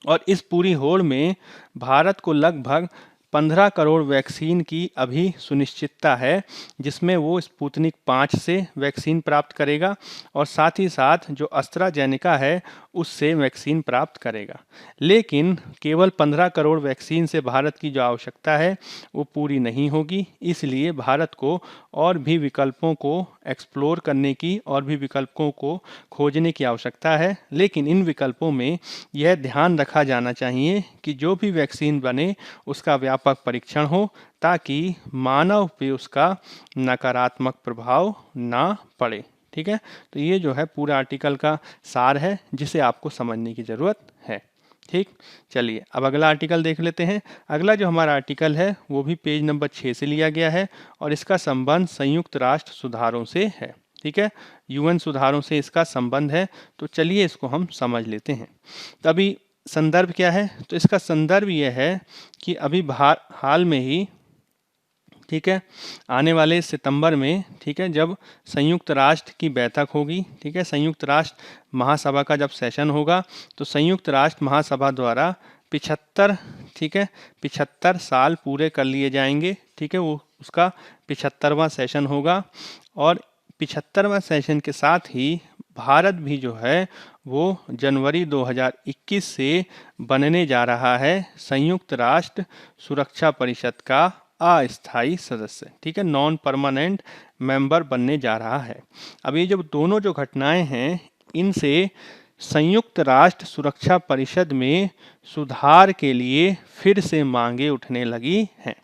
और इस पूरी होड़ में भारत को लगभग 15 करोड़ वैक्सीन की अभी सुनिश्चितता है, जिसमें वो स्पुतनिक 5 से वैक्सीन प्राप्त करेगा और साथ ही साथ जो एस्ट्राजेनेका है उससे वैक्सीन प्राप्त करेगा। लेकिन केवल 15 करोड़ वैक्सीन से भारत की जो आवश्यकता है वो पूरी नहीं होगी, इसलिए भारत को और भी विकल्पों को एक्सप्लोर करने की और भी विकल्पों को खोजने की आवश्यकता है। लेकिन इन विकल्पों में यह ध्यान रखा जाना चाहिए कि जो भी वैक्सीन बने उसका व्यापक परीक्षण हो ताकि मानव पे उसका नकारात्मक प्रभाव ना पड़े। ठीक है, तो ये जो है पूरा आर्टिकल का सार है जिसे आपको समझने की ज़रूरत है। ठीक, चलिए अब अगला आर्टिकल देख लेते हैं। अगला जो हमारा आर्टिकल है वो भी पेज नंबर 6 से लिया गया है और इसका संबंध संयुक्त राष्ट्र सुधारों से है। ठीक है, यूएन सुधारों से इसका संबंध है। तो चलिए इसको हम समझ लेते हैं। तो अभी संदर्भ क्या है, तो इसका संदर्भ यह है कि अभी हाल में ही, ठीक है, आने वाले सितंबर में, ठीक है, जब संयुक्त राष्ट्र की बैठक होगी, ठीक है, संयुक्त राष्ट्र महासभा का जब सेशन होगा तो संयुक्त राष्ट्र महासभा द्वारा 75, ठीक है, 75 साल पूरे कर लिए जाएंगे। ठीक है, वो उसका 75वां सेशन होगा और 75वां सेशन के साथ ही भारत भी जो है वो जनवरी 2021 से बनने जा रहा है संयुक्त राष्ट्र सुरक्षा परिषद का अस्थायी सदस्य। ठीक है, नॉन परमानेंट मेंबर बनने जा रहा है। अब ये जो दोनों जो घटनाएं हैं इनसे संयुक्त राष्ट्र सुरक्षा परिषद में सुधार के लिए फिर से मांगे उठने लगी हैं।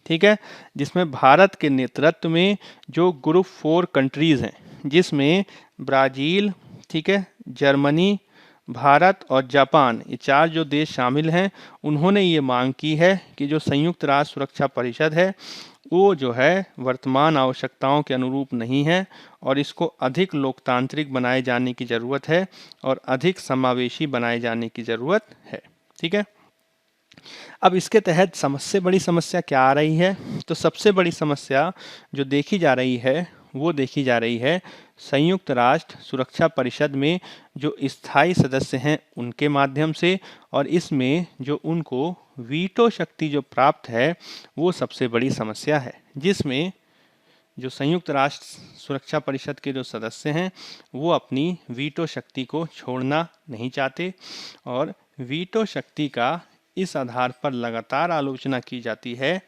ठीक है, जिसमें भारत के नेतृत्व में जो ग्रुप 4 कंट्रीज़ हैं जिसमें ब्राज़ील, ठीक है, जर्मनी, भारत और जापान, ये 4 जो देश शामिल हैं, उन्होंने ये मांग की है कि जो संयुक्त राष्ट्र सुरक्षा परिषद है वो जो है वर्तमान आवश्यकताओं के अनुरूप नहीं है और इसको अधिक लोकतांत्रिक बनाए जाने की ज़रूरत है और अधिक समावेशी बनाए जाने की ज़रूरत है। ठीक है, अब इसके तहत सबसे बड़ी समस्या क्या आ रही है, तो सबसे बड़ी समस्या जो देखी जा रही है वो देखी जा रही है संयुक्त राष्ट्र सुरक्षा परिषद में जो स्थायी सदस्य हैं उनके माध्यम से, और इसमें जो उनको वीटो शक्ति जो प्राप्त है वो सबसे बड़ी समस्या है, जिसमें जो संयुक्त राष्ट्र सुरक्षा परिषद के जो सदस्य हैं वो अपनी वीटो शक्ति को छोड़ना नहीं चाहते, और वीटो शक्ति का इस आधार पर लगातार आलोचना की जाती है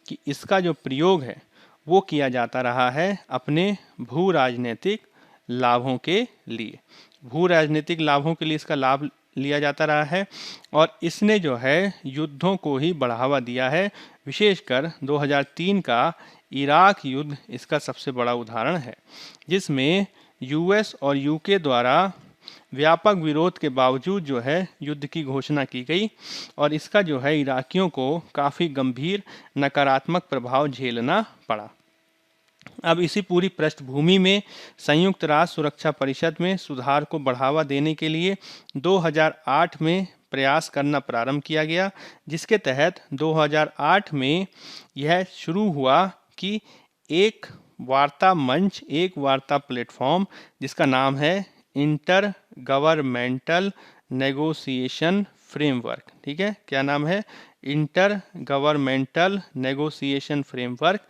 कि इसका जो प्रयोग है वो किया जाता रहा है अपने भू राजनीतिक लाभों के लिए। भू राजनीतिक लाभों के लिए इसका लाभ लिया जाता रहा है, और इसने जो है युद्धों को ही बढ़ावा दिया है। विशेषकर 2003 का इराक युद्ध इसका सबसे बड़ा उदाहरण है, जिसमें यूएस और यूके द्वारा व्यापक विरोध के बावजूद जो है युद्ध की घोषणा की गई, और इसका जो है इराकियों को काफ़ी गंभीर नकारात्मक प्रभाव झेलना पड़ा। अब इसी पूरी पृष्ठभूमि में संयुक्त राष्ट्र सुरक्षा परिषद में सुधार को बढ़ावा देने के लिए 2008 में प्रयास करना प्रारंभ किया गया, जिसके तहत 2008 में यह शुरू हुआ कि एक वार्ता मंच, एक वार्ता प्लेटफॉर्म जिसका नाम है इंटर गवर्नमेंटल नेगोशिएशन फ्रेमवर्क, ठीक है, क्या नाम है, इंटर गवर्नमेंटल नेगोशिएशन फ्रेमवर्क।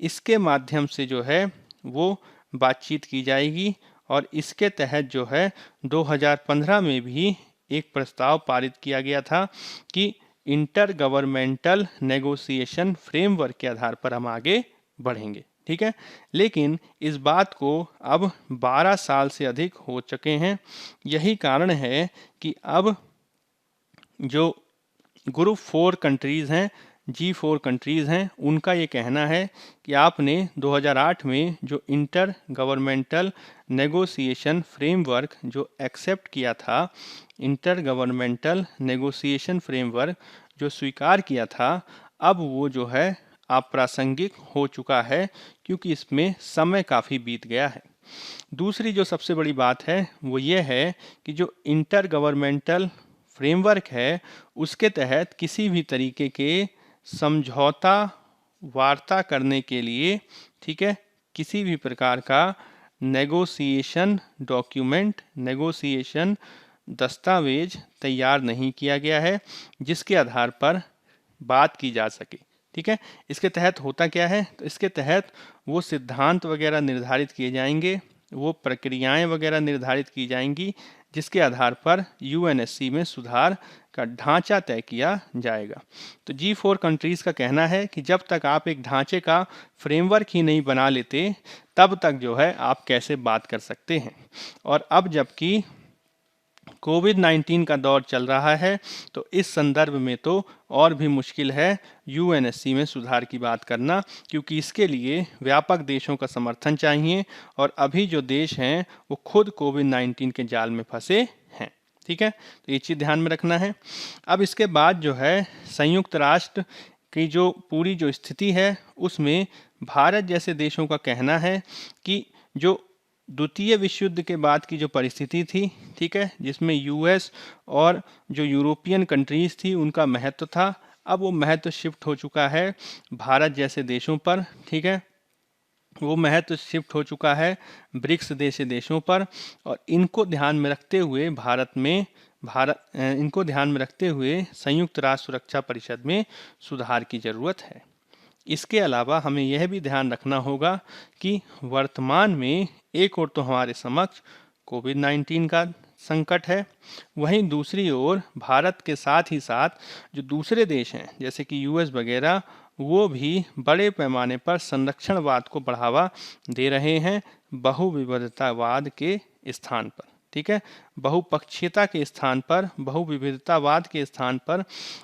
इसके माध्यम से जो है वो बातचीत की जाएगी, और इसके तहत जो है 2015 में भी एक प्रस्ताव पारित किया गया था कि इंटर गवर्नमेंटल नेगोशिएशन फ्रेमवर्क के आधार पर हम आगे बढ़ेंगे, ठीक है। लेकिन इस बात को अब 12 साल से अधिक हो चुके हैं। यही कारण है कि अब जो ग्रुप 4 कंट्रीज़ हैं, G4 कंट्रीज़ हैं, उनका ये कहना है कि आपने 2008 में जो इंटर गवर्नमेंटल नेगोशिएशन फ्रेमवर्क जो एक्सेप्ट किया था, इंटर गवर्नमेंटल नेगोशिएशन फ्रेमवर्क जो स्वीकार किया था, अब वो जो है अप्रासंगिक हो चुका है, क्योंकि इसमें समय काफ़ी बीत गया है। दूसरी जो सबसे बड़ी बात है वो ये है कि जो इंटर गवर्नमेंटल फ्रेमवर्क है उसके तहत किसी भी तरीके के समझौता वार्ता करने के लिए, ठीक है, किसी भी प्रकार का नेगोशिएशन डॉक्यूमेंट, नेगोशिएशन दस्तावेज तैयार नहीं किया गया है जिसके आधार पर बात की जा सके, ठीक है। इसके तहत होता क्या है, तो इसके तहत वो सिद्धांत वगैरह निर्धारित किए जाएंगे, वो प्रक्रियाएं वगैरह निर्धारित की जाएंगी, जिसके आधार पर यूएनएससी में सुधार का ढांचा तय किया जाएगा। तो G4 कंट्रीज़ का कहना है कि जब तक आप एक ढांचे का फ्रेमवर्क ही नहीं बना लेते, तब तक जो है आप कैसे बात कर सकते हैं। और अब जबकि कोविड-19 का दौर चल रहा है, तो इस संदर्भ में तो और भी मुश्किल है यूएनएससी में सुधार की बात करना, क्योंकि इसके लिए व्यापक देशों का समर्थन चाहिए, और अभी जो देश हैं वो खुद कोविड-19 के जाल में फंसे हैं, ठीक है। तो ये चीज़ ध्यान में रखना है। अब इसके बाद जो है संयुक्त राष्ट्र की जो पूरी जो स्थिति है उसमें भारत जैसे देशों का कहना है कि जो द्वितीय विश्व युद्ध के बाद की जो परिस्थिति थी, ठीक है, जिसमें यूएस और जो यूरोपियन कंट्रीज़ थी उनका महत्व था, अब वो महत्व शिफ्ट हो चुका है भारत जैसे देशों पर, ठीक है, वो महत्व शिफ्ट हो चुका है ब्रिक्स जैसे देशों पर, और इनको ध्यान में रखते हुए इनको ध्यान में रखते हुए संयुक्त राष्ट्र सुरक्षा परिषद में सुधार की ज़रूरत है। इसके अलावा हमें यह भी ध्यान रखना होगा कि वर्तमान में एक ओर तो हमारे समक्ष कोविड-19 का संकट है, वहीं दूसरी ओर भारत के साथ ही साथ जो दूसरे देश हैं जैसे कि यूएस वगैरह, वो भी बड़े पैमाने पर संरक्षणवाद को बढ़ावा दे रहे हैं बहुविविधतावाद के स्थान पर, ठीक है, बहुपक्षीयता के स्थान पर, बहुविविधतावाद के स्थान पर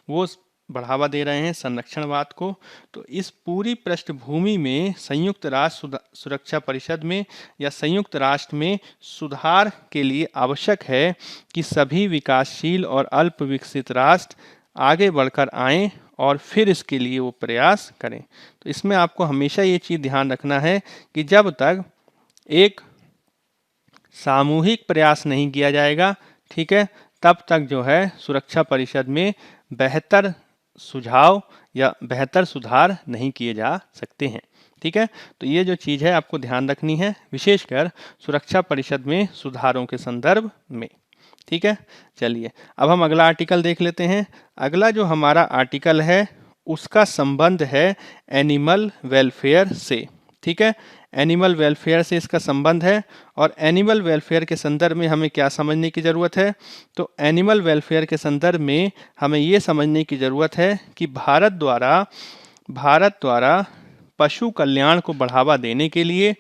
वो बढ़ावा दे रहे हैं संरक्षणवाद को। तो इस पूरी पृष्ठभूमि में संयुक्त राष्ट्र सुरक्षा परिषद में या संयुक्त राष्ट्र में सुधार के लिए आवश्यक है कि सभी विकासशील और अल्प विकसित राष्ट्र आगे बढ़कर आएं और फिर इसके लिए वो प्रयास करें। तो इसमें आपको हमेशा ये चीज़ ध्यान रखना है कि जब तक एक सामूहिक प्रयास नहीं किया जाएगा, ठीक है, तब तक जो है सुरक्षा परिषद में बेहतर सुझाव या बेहतर सुधार नहीं किए जा सकते हैं। ठीक है, तो ये जो चीज़ है आपको ध्यान रखनी है, विशेषकर सुरक्षा परिषद में सुधारों के संदर्भ में। ठीक है, चलिए अब हम अगला आर्टिकल देख लेते हैं। अगला जो हमारा आर्टिकल है उसका संबंध है एनिमल वेलफेयर से। ठीक है, एनिमल वेलफेयर से इसका संबंध है, और एनिमल वेलफेयर के संदर्भ में हमें क्या समझने की ज़रूरत है? तो एनिमल वेलफेयर के संदर्भ में हमें ये समझने की ज़रूरत है कि भारत द्वारा पशु कल्याण को बढ़ावा देने के लिए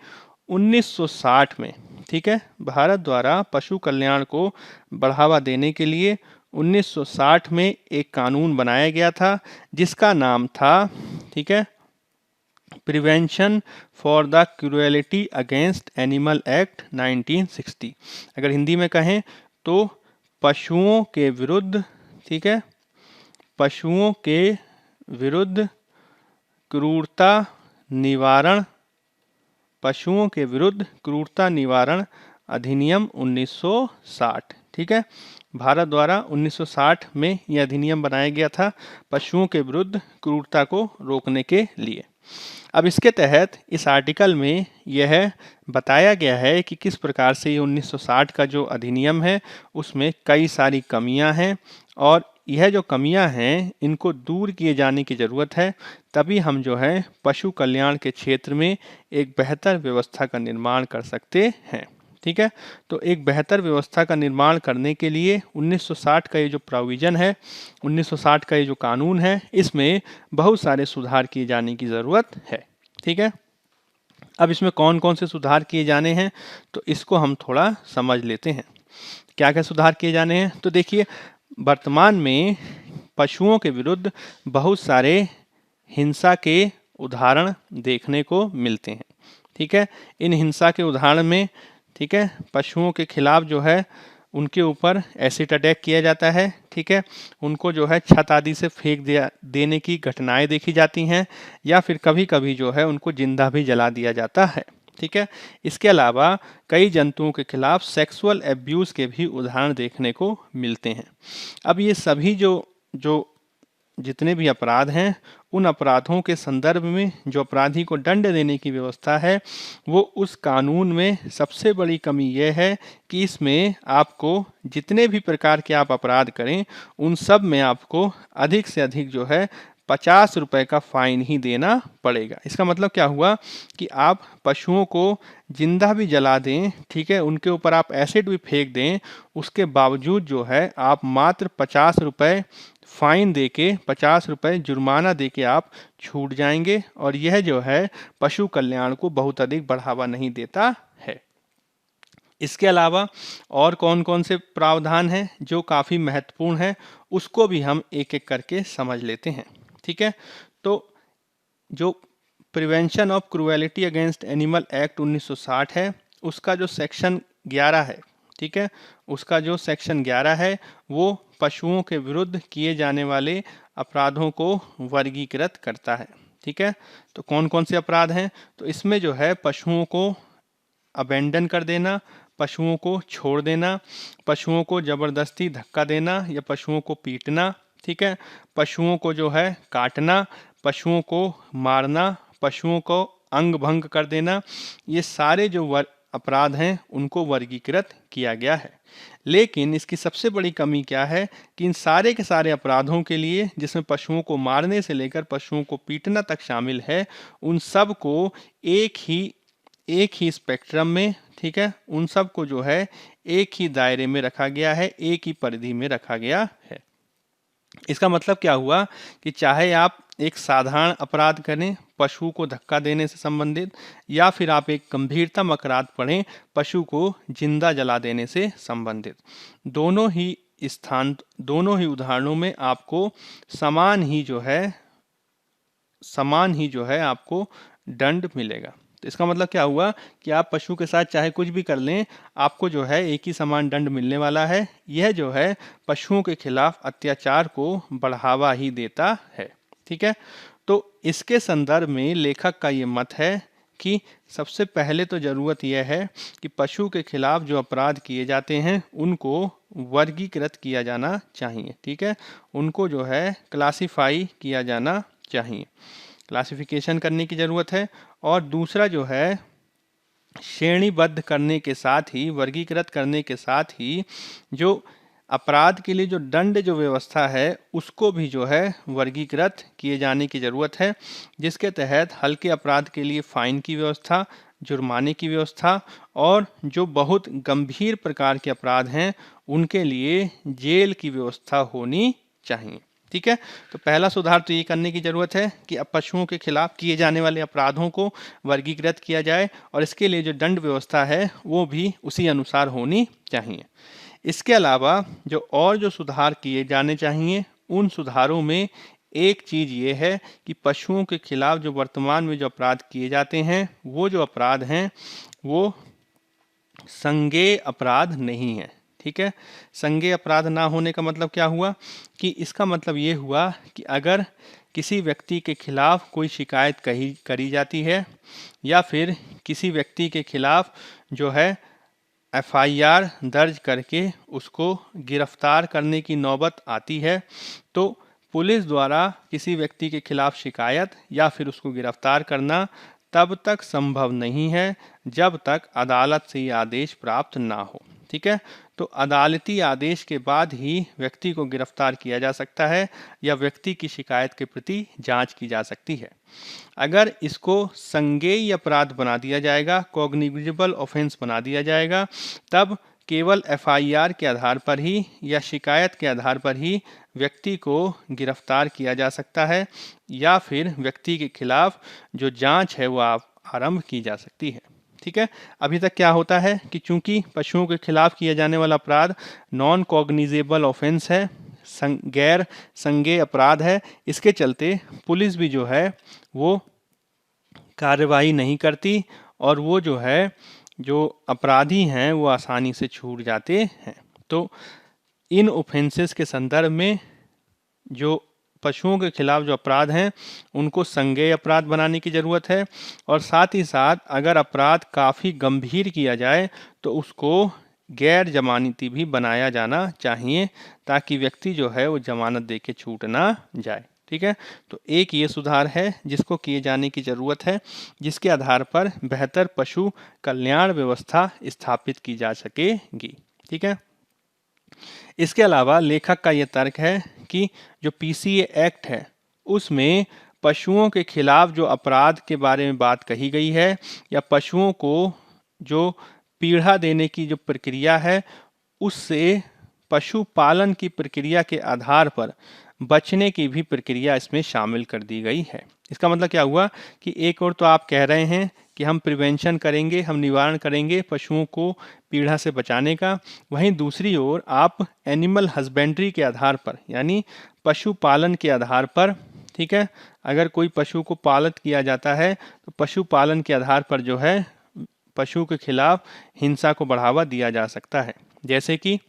1960 में, ठीक है, भारत द्वारा पशु कल्याण को बढ़ावा देने के लिए 1960 में एक कानून बनाया गया था जिसका नाम था, ठीक है, prevention for the cruelty against animal act 1960। अगर हिंदी में कहें तो पशुओं के विरुद्ध, ठीक है, पशुओं के विरुद्ध क्रूरता निवारण, पशुओं के विरुद्ध क्रूरता निवारण अधिनियम 1960। ठीक है, भारत द्वारा 1960 में यह अधिनियम बनाया गया था पशुओं के विरुद्ध क्रूरता को रोकने के लिए। अब इसके तहत इस आर्टिकल में यह बताया गया है कि किस प्रकार से ये 1960 का जो अधिनियम है उसमें कई सारी कमियां हैं, और यह जो कमियां हैं इनको दूर किए जाने की ज़रूरत है, तभी हम जो है पशु कल्याण के क्षेत्र में एक बेहतर व्यवस्था का निर्माण कर सकते हैं। ठीक है, तो एक बेहतर व्यवस्था का निर्माण करने के लिए 1960 का ये जो प्रोविज़न है, 1960 का ये जो कानून है, इसमें बहुत सारे सुधार किए जाने की ज़रूरत है। ठीक है, अब इसमें कौन कौन से सुधार किए जाने हैं तो इसको हम थोड़ा समझ लेते हैं। क्या क्या सुधार किए जाने हैं? तो देखिए, वर्तमान में पशुओं के विरुद्ध बहुत सारे हिंसा के उदाहरण देखने को मिलते हैं। ठीक है, इन हिंसा के उदाहरण में, ठीक है, पशुओं के खिलाफ जो है उनके ऊपर एसिड अटैक किया जाता है। ठीक है, उनको जो है छत आदि से फेंक देने की घटनाएं देखी जाती हैं, या फिर कभी कभी जो है उनको जिंदा भी जला दिया जाता है। ठीक है, इसके अलावा कई जंतुओं के खिलाफ सेक्सुअल एब्यूज़ के भी उदाहरण देखने को मिलते हैं। अब ये सभी जो जितने भी अपराध हैं, उन अपराधों के संदर्भ में जो अपराधी को दंड देने की व्यवस्था है, वो उस कानून में सबसे बड़ी कमी यह है कि इसमें आपको जितने भी प्रकार के आप अपराध करें, उन सब में आपको अधिक से अधिक जो है 50 रुपए का फाइन ही देना पड़ेगा। इसका मतलब क्या हुआ कि आप पशुओं को जिंदा भी जला दें, ठीक है, उनके ऊपर आप एसिड भी फेंक दें, उसके बावजूद जो है आप मात्र 50 रुपए फाइन देके, 50 रुपए जुर्माना देके आप छूट जाएंगे, और यह जो है पशु कल्याण को बहुत अधिक बढ़ावा नहीं देता है। इसके अलावा और कौन कौन से प्रावधान हैं जो काफ़ी महत्वपूर्ण है, उसको भी हम एक एक करके समझ लेते हैं। ठीक है, तो जो prevention of cruelty against animal act 1960 है, उसका जो सेक्शन 11 है, ठीक है, उसका जो सेक्शन 11 है वो पशुओं के विरुद्ध किए जाने वाले अपराधों को वर्गीकृत करता है। ठीक है, तो कौन कौन से अपराध हैं? तो इसमें जो है पशुओं को अबेंडन कर देना, पशुओं को छोड़ देना, पशुओं को जबरदस्ती धक्का देना या पशुओं को पीटना, ठीक है, पशुओं को जो है काटना, पशुओं को मारना, पशुओं को अंग भंग कर देना, ये सारे जो अपराध हैं उनको वर्गीकृत किया गया है। लेकिन इसकी सबसे बड़ी कमी क्या है कि इन सारे के सारे अपराधों के लिए, जिसमें पशुओं को मारने से लेकर पशुओं को पीटना तक शामिल है, उन सब को एक ही स्पेक्ट्रम में, ठीक है, उन सब को जो है एक ही दायरे में रखा गया है, एक ही परिधि में रखा गया है। इसका मतलब क्या हुआ कि चाहे आप एक साधारण अपराध करें पशु को धक्का देने से संबंधित, या फिर आप एक गंभीरतम अपराध पढ़ें पशु को जिंदा जला देने से संबंधित, दोनों ही उदाहरणों में आपको समान ही जो है आपको दंड मिलेगा। तो इसका मतलब क्या हुआ कि आप पशु के साथ चाहे कुछ भी कर लें, आपको जो है एक ही समान दंड मिलने वाला है। यह जो है पशुओं के खिलाफ अत्याचार को बढ़ावा ही देता है। ठीक है, तो इसके संदर्भ में लेखक का ये मत है कि सबसे पहले तो ज़रूरत यह है कि पशु के खिलाफ जो अपराध किए जाते हैं उनको वर्गीकृत किया जाना चाहिए। ठीक है, उनको जो है क्लासिफाई किया जाना चाहिए। क्लासिफिकेशन करने की ज़रूरत है। और दूसरा जो है श्रेणीबद्ध करने के साथ ही, वर्गीकृत करने के साथ ही जो अपराध के लिए जो दंड जो व्यवस्था है उसको भी जो है वर्गीकृत किए जाने की ज़रूरत है, जिसके तहत हल्के अपराध के लिए फाइन की व्यवस्था, जुर्माने की व्यवस्था, और जो बहुत गंभीर प्रकार के अपराध हैं उनके लिए जेल की व्यवस्था होनी चाहिए। ठीक है, तो पहला सुधार तो ये करने की जरूरत है कि अब पशुओं के खिलाफ किए जाने वाले अपराधों को वर्गीकृत किया जाए और इसके लिए जो दंड व्यवस्था है वो भी उसी अनुसार होनी चाहिए। इसके अलावा जो सुधार किए जाने चाहिए उन सुधारों में एक चीज ये है कि पशुओं के खिलाफ जो वर्तमान में जो अपराध किए जाते हैं वो जो अपराध हैं वो संज्ञेय अपराध नहीं है। ठीक है, संज्ञेय अपराध ना होने का मतलब क्या हुआ कि इसका मतलब ये हुआ कि अगर किसी व्यक्ति के खिलाफ कोई शिकायत करी जाती है या फिर किसी व्यक्ति के खिलाफ जो है एफआईआर दर्ज करके उसको गिरफ्तार करने की नौबत आती है, तो पुलिस द्वारा किसी व्यक्ति के खिलाफ शिकायत या फिर उसको गिरफ्तार करना तब तक संभव नहीं है जब तक अदालत से ये आदेश प्राप्त ना हो। ठीक है, तो अदालती आदेश के बाद ही व्यक्ति को गिरफ्तार किया जा सकता है या व्यक्ति की शिकायत के प्रति जांच की जा सकती है। अगर इसको संज्ञेय अपराध बना दिया जाएगा, कॉग्निजेबल ऑफेंस बना दिया जाएगा, तब केवल एफआईआर के आधार पर ही या शिकायत के आधार पर ही व्यक्ति को गिरफ्तार किया जा सकता है या फिर व्यक्ति के खिलाफ जो जांच है वो आरंभ की जा सकती है। ठीक है, अभी तक क्या होता है कि चूंकि पशुओं के खिलाफ किया जाने वाला अपराध नॉन कॉग्निजेबल ऑफेंस है, गैर संज्ञेय अपराध है, इसके चलते पुलिस भी जो है वो कार्यवाही नहीं करती और वो जो है जो अपराधी हैं वो आसानी से छूट जाते हैं। तो इन ऑफेंसेस के संदर्भ में जो पशुओं के खिलाफ जो अपराध हैं उनको संज्ञेय अपराध बनाने की ज़रूरत है और साथ ही साथ अगर अपराध काफ़ी गंभीर किया जाए तो उसको गैर जमानती भी बनाया जाना चाहिए ताकि व्यक्ति जो है वो जमानत दे के छूट ना जाए। ठीक है, तो एक ये सुधार है जिसको किए जाने की ज़रूरत है, जिसके आधार पर बेहतर पशु कल्याण व्यवस्था स्थापित की जा सकेगी। ठीक है, इसके अलावा लेखक का यह तर्क है कि जो पीसीए एक्ट है उसमें पशुओं के खिलाफ जो अपराध के बारे में बात कही गई है या पशुओं को जो पीड़ा देने की जो प्रक्रिया है उससे पशुपालन की प्रक्रिया के आधार पर बचने की भी प्रक्रिया इसमें शामिल कर दी गई है। इसका मतलब क्या हुआ कि एक और तो आप कह रहे हैं कि हम प्रिवेंशन करेंगे, हम निवारण करेंगे पशुओं को पीड़ा से बचाने का, वहीं दूसरी ओर आप एनिमल हस्बेंड्री के आधार पर यानी पशुपालन के आधार पर, ठीक है, अगर कोई पशु को पालित किया जाता है तो पशुपालन के आधार पर जो है पशु के खिलाफ हिंसा को बढ़ावा दिया जा सकता है। जैसे कि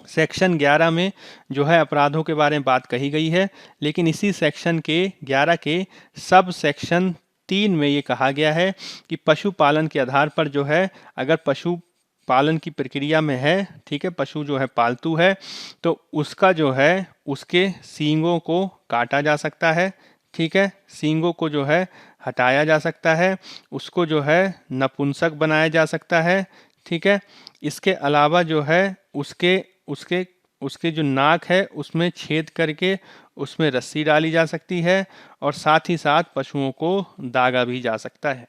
सेक्शन 11 में जो है अपराधों के बारे में बात कही गई है, लेकिन इसी सेक्शन के 11 के सब सेक्शन 3 में ये कहा गया है कि पशुपालन के आधार पर जो है अगर पशु पालन की प्रक्रिया में है, ठीक है, पशु जो है पालतू है, तो उसका जो है उसके सींगों को काटा जा सकता है। ठीक है, सींगों को जो है हटाया जा सकता है, उसको जो है नपुंसक बनाया जा सकता है। ठीक है, इसके अलावा जो है उसके जो नाक है उसमें छेद करके उसमें रस्सी डाली जा सकती है और साथ ही साथ पशुओं को दागा भी जा सकता है।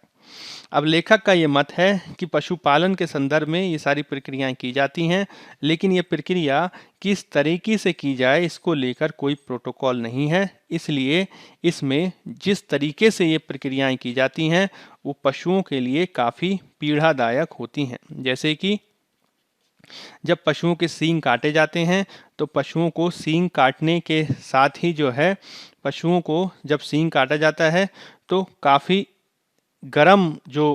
अब लेखक का ये मत है कि पशुपालन के संदर्भ में ये सारी प्रक्रियाएं की जाती हैं, लेकिन ये प्रक्रिया किस तरीके से की जाए इसको लेकर कोई प्रोटोकॉल नहीं है, इसलिए इसमें जिस तरीके से ये प्रक्रियाएं की जाती हैं वो पशुओं के लिए काफ़ी पीड़ादायक होती हैं। जैसे कि जब पशुओं के सींग काटे जाते हैं तो पशुओं को सींग काटने के साथ ही जो है पशुओं को जब सींग काटा जाता है तो काफ़ी गरम जो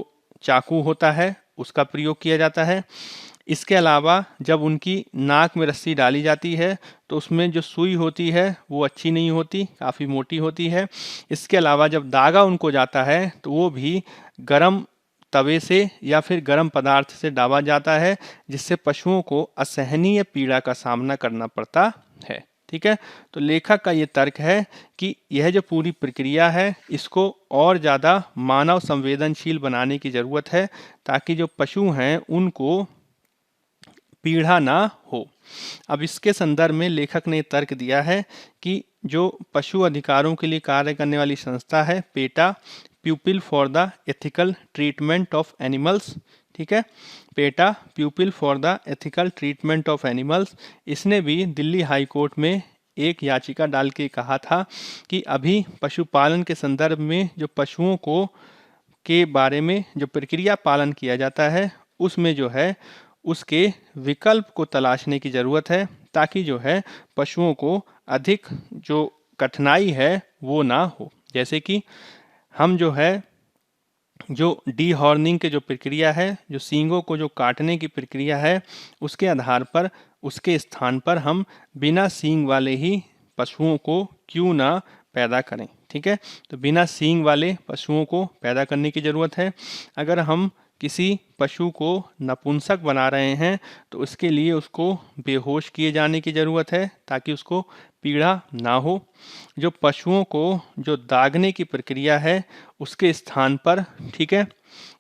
चाकू होता है उसका प्रयोग किया जाता है। इसके अलावा जब उनकी नाक में रस्सी डाली जाती है तो उसमें जो सुई होती है वो अच्छी नहीं होती, काफ़ी मोटी होती है। इसके अलावा जब दागा उनको जाता है तो वो भी गरम तवे से या फिर गर्म पदार्थ से दाबा जाता है, जिससे पशुओं को असहनीय पीड़ा का सामना करना पड़ता है। ठीक है। तो लेखक का ये तर्क है कि यह जो पूरी प्रक्रिया है इसको और ज़्यादा मानव संवेदनशील बनाने की ज़रूरत है, ताकि जो पशु हैं उनको पीड़ा ना हो। अब इसके संदर्भ में लेखक ने तर्क दिया है कि जो पशु अधिकारों के लिए कार्य करने वाली संस्था है PETA, people for the ethical treatment of animals, ठीक है, PETA people for the ethical treatment of animals, इसने भी दिल्ली हाई कोर्ट में एक याचिका डाल के कहा था कि अभी पशुपालन के संदर्भ में जो पशुओं को के बारे में जो प्रक्रिया पालन किया जाता है उसमें जो है उसके विकल्प को तलाशने की ज़रूरत है, ताकि जो है पशुओं को अधिक जो कठिनाई है वो ना हो। जैसे कि हम जो है जो डीहॉर्निंग की जो प्रक्रिया है, जो सींगों को जो काटने की प्रक्रिया है, उसके आधार पर उसके स्थान पर हम बिना सींग वाले ही पशुओं को क्यों ना पैदा करें, ठीक है। तो बिना सींग वाले पशुओं को पैदा करने की ज़रूरत है। अगर हम किसी पशु को नपुंसक बना रहे हैं तो उसके लिए उसको बेहोश किए जाने की ज़रूरत है, ताकि उसको पीड़ा ना हो। जो पशुओं को जो दागने की प्रक्रिया है उसके स्थान पर, ठीक है,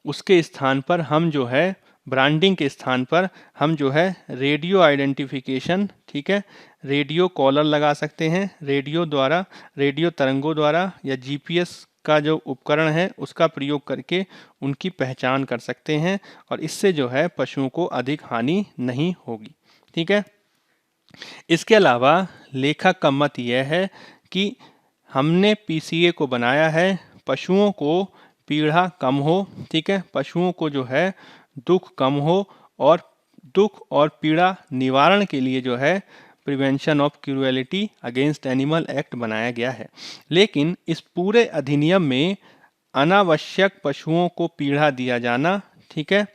उसके स्थान पर हम जो है ब्रांडिंग के स्थान पर हम जो है रेडियो आइडेंटिफिकेशन, ठीक है, रेडियो कॉलर लगा सकते हैं। रेडियो द्वारा, रेडियो तरंगों द्वारा या जीपीएस का जो उपकरण है उसका प्रयोग करके उनकी पहचान कर सकते हैं, और इससे जो है पशुओं को अधिक हानि नहीं होगी, ठीक है। इसके अलावा लेखक का मत यह है कि हमने पीसीए को बनाया है पशुओं को पीड़ा कम हो, ठीक है, पशुओं को जो है दुख कम हो, और दुख और पीड़ा निवारण के लिए जो है prevention of cruelty against animal act बनाया गया है। लेकिन इस पूरे अधिनियम में अनावश्यक पशुओं को पीड़ा दिया जाना, ठीक है,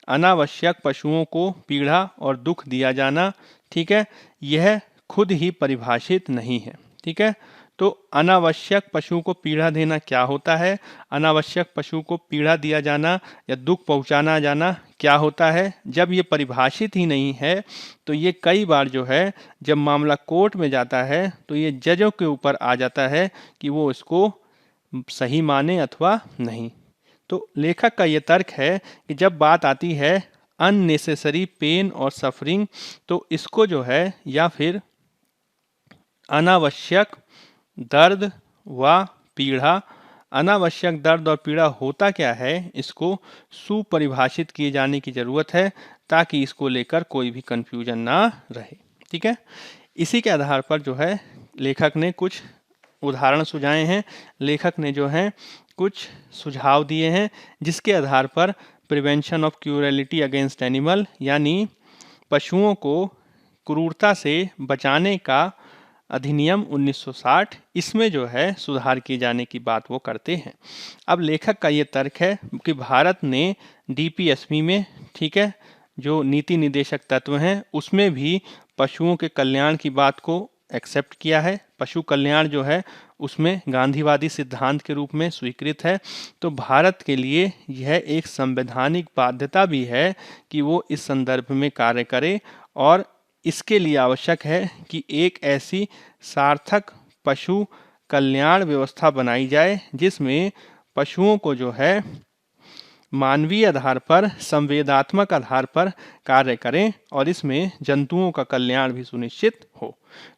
अनावश्यक पशुओं को पीड़ा और दुख दिया जाना, ठीक है, यह खुद ही परिभाषित नहीं है, ठीक है। तो अनावश्यक पशु को पीड़ा देना क्या होता है, अनावश्यक पशु को पीड़ा दिया जाना या दुख पहुंचाना जाना क्या होता है, जब ये परिभाषित ही नहीं है तो ये कई बार जो है जब मामला कोर्ट में जाता है तो ये जजों के ऊपर आ जाता है कि वो इसको सही माने अथवा नहीं। तो लेखक का ये तर्क है कि जब बात आती है अननेसेसरी पेन और सफरिंग, तो इसको जो है या फिर अनावश्यक दर्द व पीड़ा, अनावश्यक दर्द और पीड़ा होता क्या है, इसको सुपरिभाषित किए जाने की ज़रूरत है, ताकि इसको लेकर कोई भी कन्फ्यूजन ना रहे, ठीक है। इसी के आधार पर जो है लेखक ने कुछ उदाहरण सुझाए हैं, लेखक ने जो है कुछ सुझाव दिए हैं, जिसके आधार पर prevention of cruelty against animal यानी पशुओं को क्रूरता से बचाने का अधिनियम 1960, इसमें जो है सुधार किए जाने की बात वो करते हैं। अब लेखक का ये तर्क है कि भारत ने डीपीएसपी में, ठीक है, जो नीति निदेशक तत्व हैं उसमें भी पशुओं के कल्याण की बात को एक्सेप्ट किया है। पशु कल्याण जो है उसमें गांधीवादी सिद्धांत के रूप में स्वीकृत है। तो भारत के लिए यह एक संवैधानिक बाध्यता भी है कि वो इस संदर्भ में कार्य करे, और इसके लिए आवश्यक है कि एक ऐसी सार्थक पशु कल्याण व्यवस्था बनाई जाए जिसमें पशुओं को जो है मानवीय आधार पर, संवेदात्मक आधार पर कार्य करें, और इसमें जंतुओं का कल्याण भी सुनिश्चित हो।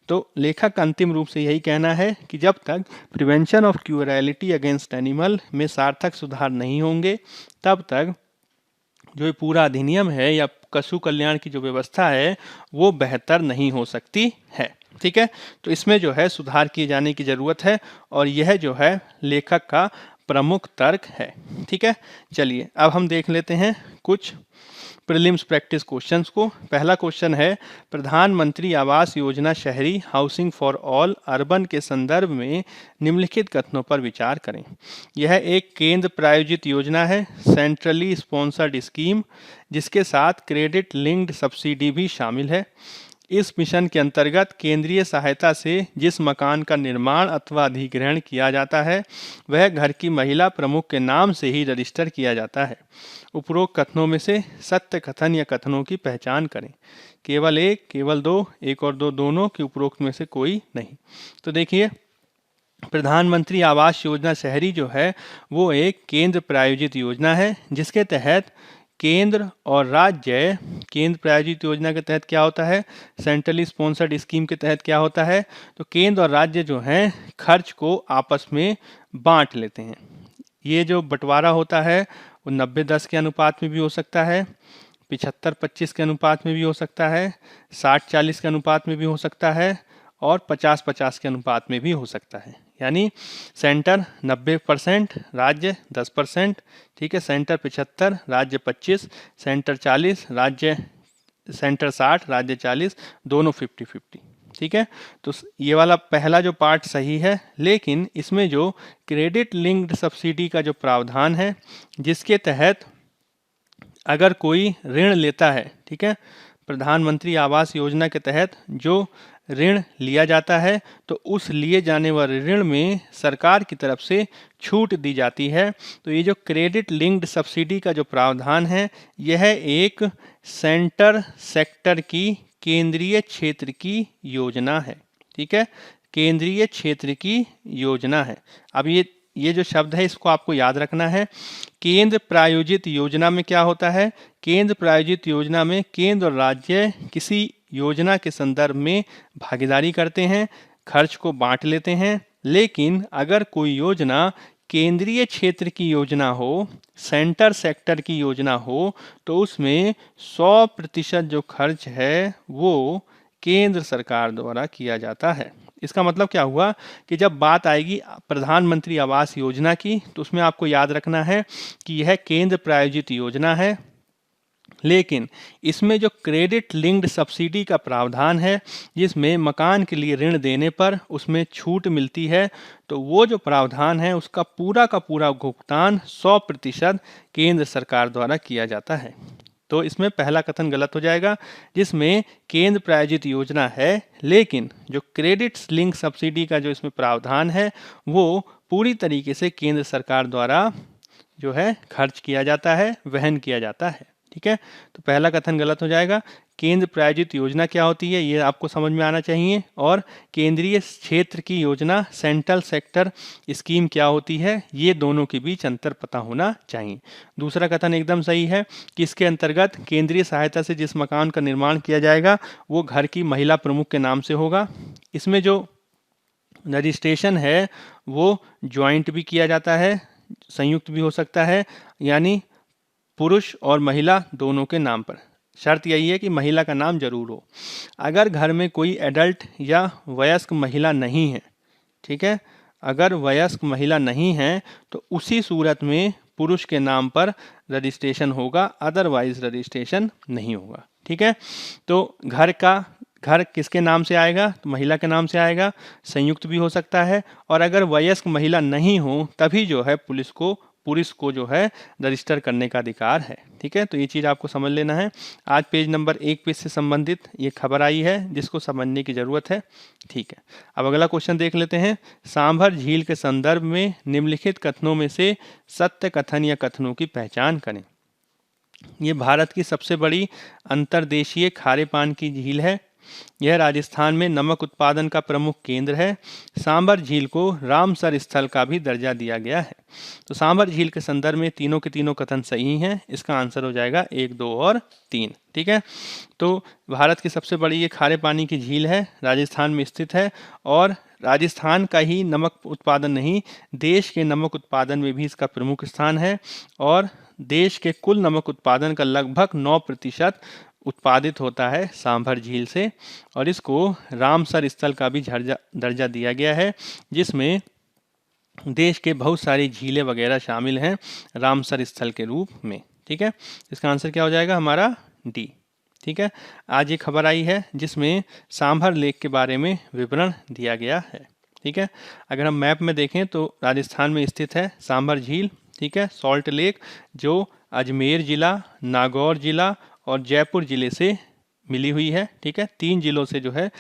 तो लेखक का अंतिम रूप से यही कहना है कि जब तक prevention of cruelty against animal में सार्थक सुधार नहीं होंगे, तब तक जो ये पूरा अधिनियम है या पशु कल्याण की जो व्यवस्था है वो बेहतर नहीं हो सकती है, ठीक है। तो इसमें जो है सुधार किए जाने की ज़रूरत है, और यह जो है लेखक का प्रमुख तर्क है, ठीक है। चलिए अब हम देख लेते हैं कुछ प्रीलिम्स प्रैक्टिस क्वेश्चंस को। पहला क्वेश्चन है, प्रधानमंत्री आवास योजना शहरी हाउसिंग फॉर ऑल अर्बन के संदर्भ में निम्नलिखित कथनों पर विचार करें। यह एक केंद्र प्रायोजित योजना है, सेंट्रली स्पॉन्सर्ड स्कीम, जिसके साथ क्रेडिट लिंक्ड सब्सिडी भी शामिल है। इस मिशन के अंतर्गत केंद्रीय सहायता से जिस मकान का निर्माण अथवा अधिग्रहण किया जाता है वह घर की महिला प्रमुख के नाम से ही रजिस्टर किया जाता है। उपरोक्त कथनों में से सत्य कथन या कथनों की पहचान करें। केवल एक, केवल दो, एक और दो, दोनों की उपरोक्त में से कोई नहीं। तो देखिए, प्रधानमंत्री आवास योजना शहरी जो है वो एक केंद्र प्रायोजित योजना है, जिसके तहत केंद्र और राज्य, केंद्र प्रायोजित योजना के तहत क्या होता है, सेंट्रली स्पॉन्सर्ड स्कीम के तहत क्या होता है, तो केंद्र और राज्य जो हैं खर्च को आपस में बांट लेते हैं। ये जो बंटवारा होता है वो 90-10 के अनुपात में भी हो सकता है, 75-25 के अनुपात में भी हो सकता है, 60-40 के अनुपात में भी हो सकता है और 50-50 के अनुपात में भी हो सकता है। यानी सेंटर 90%, राज्य 10%, ठीक है, सेंटर 75, राज्य 25, सेंटर 40, राज्य सेंटर 60, राज्य 40, दोनों 50-50, ठीक है। तो ये वाला पहला जो पार्ट सही है, लेकिन इसमें जो क्रेडिट लिंक्ड सब्सिडी का जो प्रावधान है, जिसके तहत अगर कोई ऋण लेता है, ठीक है, प्रधानमंत्री आवास योजना के तहत जो ऋण लिया जाता है तो उस लिए जाने वाले ऋण में सरकार की तरफ से छूट दी जाती है। तो ये जो क्रेडिट लिंक्ड सब्सिडी का जो प्रावधान है, यह एक सेंटर सेक्टर की केंद्रीय क्षेत्र की योजना है, ठीक है, केंद्रीय क्षेत्र की योजना है। अब ये जो शब्द है इसको आपको याद रखना है। केंद्र प्रायोजित योजना में क्या होता है, केंद्र प्रायोजित योजना में केंद्र और राज्य किसी योजना के संदर्भ में भागीदारी करते हैं, खर्च को बांट लेते हैं। लेकिन अगर कोई योजना केंद्रीय क्षेत्र की योजना हो, सेंटर सेक्टर की योजना हो, तो उसमें 100% जो खर्च है वो केंद्र सरकार द्वारा किया जाता है। इसका मतलब क्या हुआ कि जब बात आएगी प्रधानमंत्री आवास योजना की, तो उसमें आपको याद रखना है कि यह केंद्र प्रायोजित योजना है, लेकिन इसमें जो क्रेडिट लिंक्ड सब्सिडी का प्रावधान है, जिसमें मकान के लिए ऋण देने पर उसमें छूट मिलती है, तो वो जो प्रावधान है उसका पूरा का पूरा भुगतान 100% केंद्र सरकार द्वारा किया जाता है। तो इसमें पहला कथन गलत हो जाएगा, जिसमें केंद्र प्रायोजित योजना है लेकिन जो क्रेडिट लिंक सब्सिडी का जो इसमें प्रावधान है वो पूरी तरीके से केंद्र सरकार द्वारा जो है खर्च किया जाता है, वहन किया जाता है, ठीक है। तो पहला कथन गलत हो जाएगा। केंद्र प्रायोजित योजना क्या होती है ये आपको समझ में आना चाहिए, और केंद्रीय क्षेत्र की योजना सेंट्रल सेक्टर स्कीम क्या होती है, ये दोनों के बीच अंतर पता होना चाहिए। दूसरा कथन एकदम सही है कि इसके अंतर्गत केंद्रीय सहायता से जिस मकान का निर्माण किया जाएगा वो घर की महिला प्रमुख के नाम से होगा। इसमें जो रजिस्ट्रेशन है वो ज्वाइंट भी किया जाता है, संयुक्त भी हो सकता है, यानी पुरुष और महिला दोनों के नाम पर। शर्त यही है कि महिला का नाम जरूर हो। अगर घर में कोई एडल्ट या वयस्क महिला नहीं है, ठीक है, अगर वयस्क महिला नहीं है तो उसी सूरत में पुरुष के नाम पर रजिस्ट्रेशन होगा, अदरवाइज रजिस्ट्रेशन नहीं होगा, ठीक है। तो घर किसके नाम से आएगा, तो महिला के नाम से आएगा, संयुक्त भी हो सकता है, और अगर वयस्क महिला नहीं हो तभी जो है पुरुष को जो है रजिस्टर करने का अधिकार है, ठीक है। तो ये चीज़ आपको समझ लेना है। आज पेज नंबर 1 पे से संबंधित ये खबर आई है जिसको समझने की ज़रूरत है, ठीक है। अब अगला क्वेश्चन देख लेते हैं। सांभर झील के संदर्भ में निम्नलिखित कथनों में से सत्य कथन या कथनों की पहचान करें। ये भारत की सबसे बड़ी अंतर्देशीय खारे पानी की झील है। यह राजस्थान में नमक उत्पादन का प्रमुख केंद्र है। सांभर झील को रामसर स्थल का भी दर्जा दिया गया है। तो सांभर झील के संदर्भ में तीनों के तीनों कथन सही हैं। इसका आंसर हो जाएगा 1, 2 और 3, ठीक है। तो भारत की सबसे बड़ी ये खारे पानी की झील है, राजस्थान में स्थित है, और राजस्थान का ही नमक उत्पादन नहीं, देश के नमक उत्पादन में भी इसका प्रमुख स्थान है, और देश के कुल नमक उत्पादन का लगभग 9% उत्पादित होता है सांभर झील से, और इसको रामसर स्थल का भी दर्जा दिया गया है, जिसमें देश के बहुत सारी झीलें वगैरह शामिल हैं रामसर स्थल के रूप में, ठीक है। इसका आंसर क्या हो जाएगा हमारा डी, ठीक है। आज ये खबर आई है जिसमें सांभर लेक के बारे में विवरण दिया गया है, ठीक है। अगर हम मैप में देखें तो राजस्थान में स्थित है सांभर झील, ठीक है, सॉल्ट लेक, जो अजमेर जिला, नागौर जिला और जयपुर जिले से मिली हुई है। ठीक है, 3 जिलों से जो है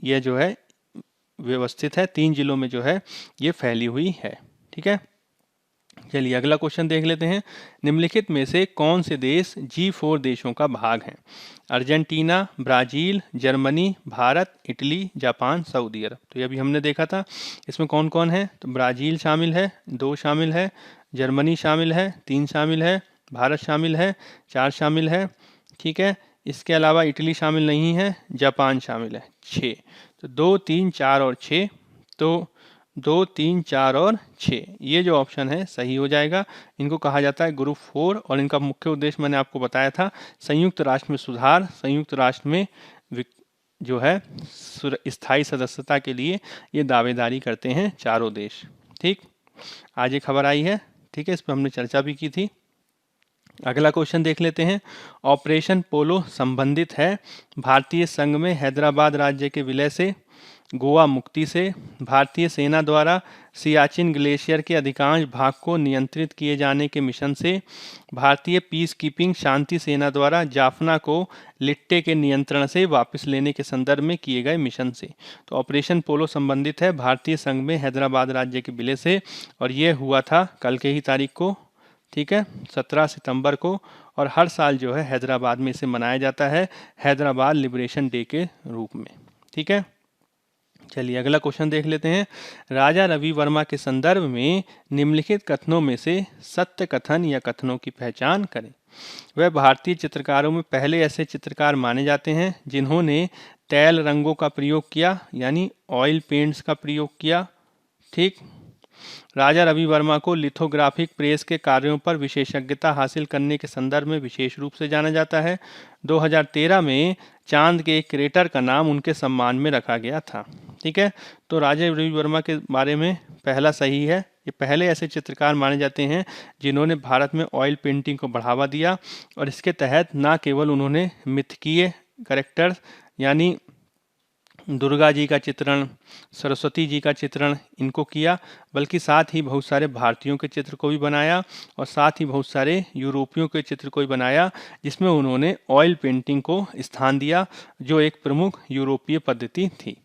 ये जो है व्यवस्थित है, 3 जिलों में जो है ये फैली हुई है। ठीक है, चलिए अगला क्वेश्चन देख लेते हैं। निम्नलिखित में से कौन से देश G4 देशों का भाग हैं? Argentina, Brazil, Germany, Bharat, Italy, Japan, Saudi Arab. तो ये अभी हमने देखा था। इसमें कौन कौन है? तो ब्राजील शामिल है, 2 शामिल है, जर्मनी शामिल है, 3 शामिल है, भारत शामिल है, 4 शामिल है। ठीक है, इसके अलावा इटली शामिल नहीं है, जापान शामिल है, 6। तो 2, 3, 4 और 6, तो 2, 3, 4 और 6 ये जो ऑप्शन है सही हो जाएगा। इनको कहा जाता है ग्रुप 4 और इनका मुख्य उद्देश्य मैंने आपको बताया था, संयुक्त राष्ट्र में सुधार, संयुक्त राष्ट्र में जो है स्थायी सदस्यता के लिए ये दावेदारी करते हैं चारों देश। ठीक, आज एक खबर आई है। ठीक है, इस पर हमने चर्चा भी की थी। अगला क्वेश्चन देख लेते हैं। ऑपरेशन पोलो संबंधित है भारतीय संघ में हैदराबाद राज्य के विलय से, गोवा मुक्ति से, भारतीय सेना द्वारा सियाचिन ग्लेशियर के अधिकांश भाग को नियंत्रित किए जाने के मिशन से, भारतीय पीस कीपिंग शांति सेना द्वारा जाफना को लिट्टे के नियंत्रण से वापस लेने के संदर्भ में किए गए मिशन से। तो ऑपरेशन पोलो संबंधित है भारतीय संघ में हैदराबाद राज्य के विलय से, और यह हुआ था कल के ही तारीख को। ठीक है, 17 सितंबर को, और हर साल जो है हैदराबाद में इसे मनाया जाता है हैदराबाद लिबरेशन डे के रूप में। ठीक है, चलिए अगला क्वेश्चन देख लेते हैं। राजा रवि वर्मा के संदर्भ में निम्नलिखित कथनों में से सत्य कथन या कथनों की पहचान करें। वह भारतीय चित्रकारों में पहले ऐसे चित्रकार माने जाते हैं जिन्होंने तैल रंगों का प्रयोग किया, यानी ऑयल पेंट्स का प्रयोग किया। ठीक, राजा रवि वर्मा को लिथोग्राफिक प्रेस के कार्यों पर विशेषज्ञता हासिल करने के संदर्भ में विशेष रूप से जाना जाता है। 2013 में चांद के एक क्रेटर का नाम उनके सम्मान में रखा गया था। ठीक है, तो राजा रवि वर्मा के बारे में पहला सही है। ये पहले ऐसे चित्रकार माने जाते हैं जिन्होंने भारत में ऑयल पेंटिंग को बढ़ावा दिया, और इसके तहत न केवल उन्होंने मिथकीय कैरेक्टर्स यानी दुर्गा जी का चित्रण, सरस्वती जी का चित्रण इनको किया, बल्कि साथ ही बहुत सारे भारतीयों के चित्र को भी बनाया, और साथ ही बहुत सारे यूरोपियों के चित्र को भी बनाया, जिसमें उन्होंने ऑयल पेंटिंग को स्थान दिया, जो एक प्रमुख यूरोपीय पद्धति थी।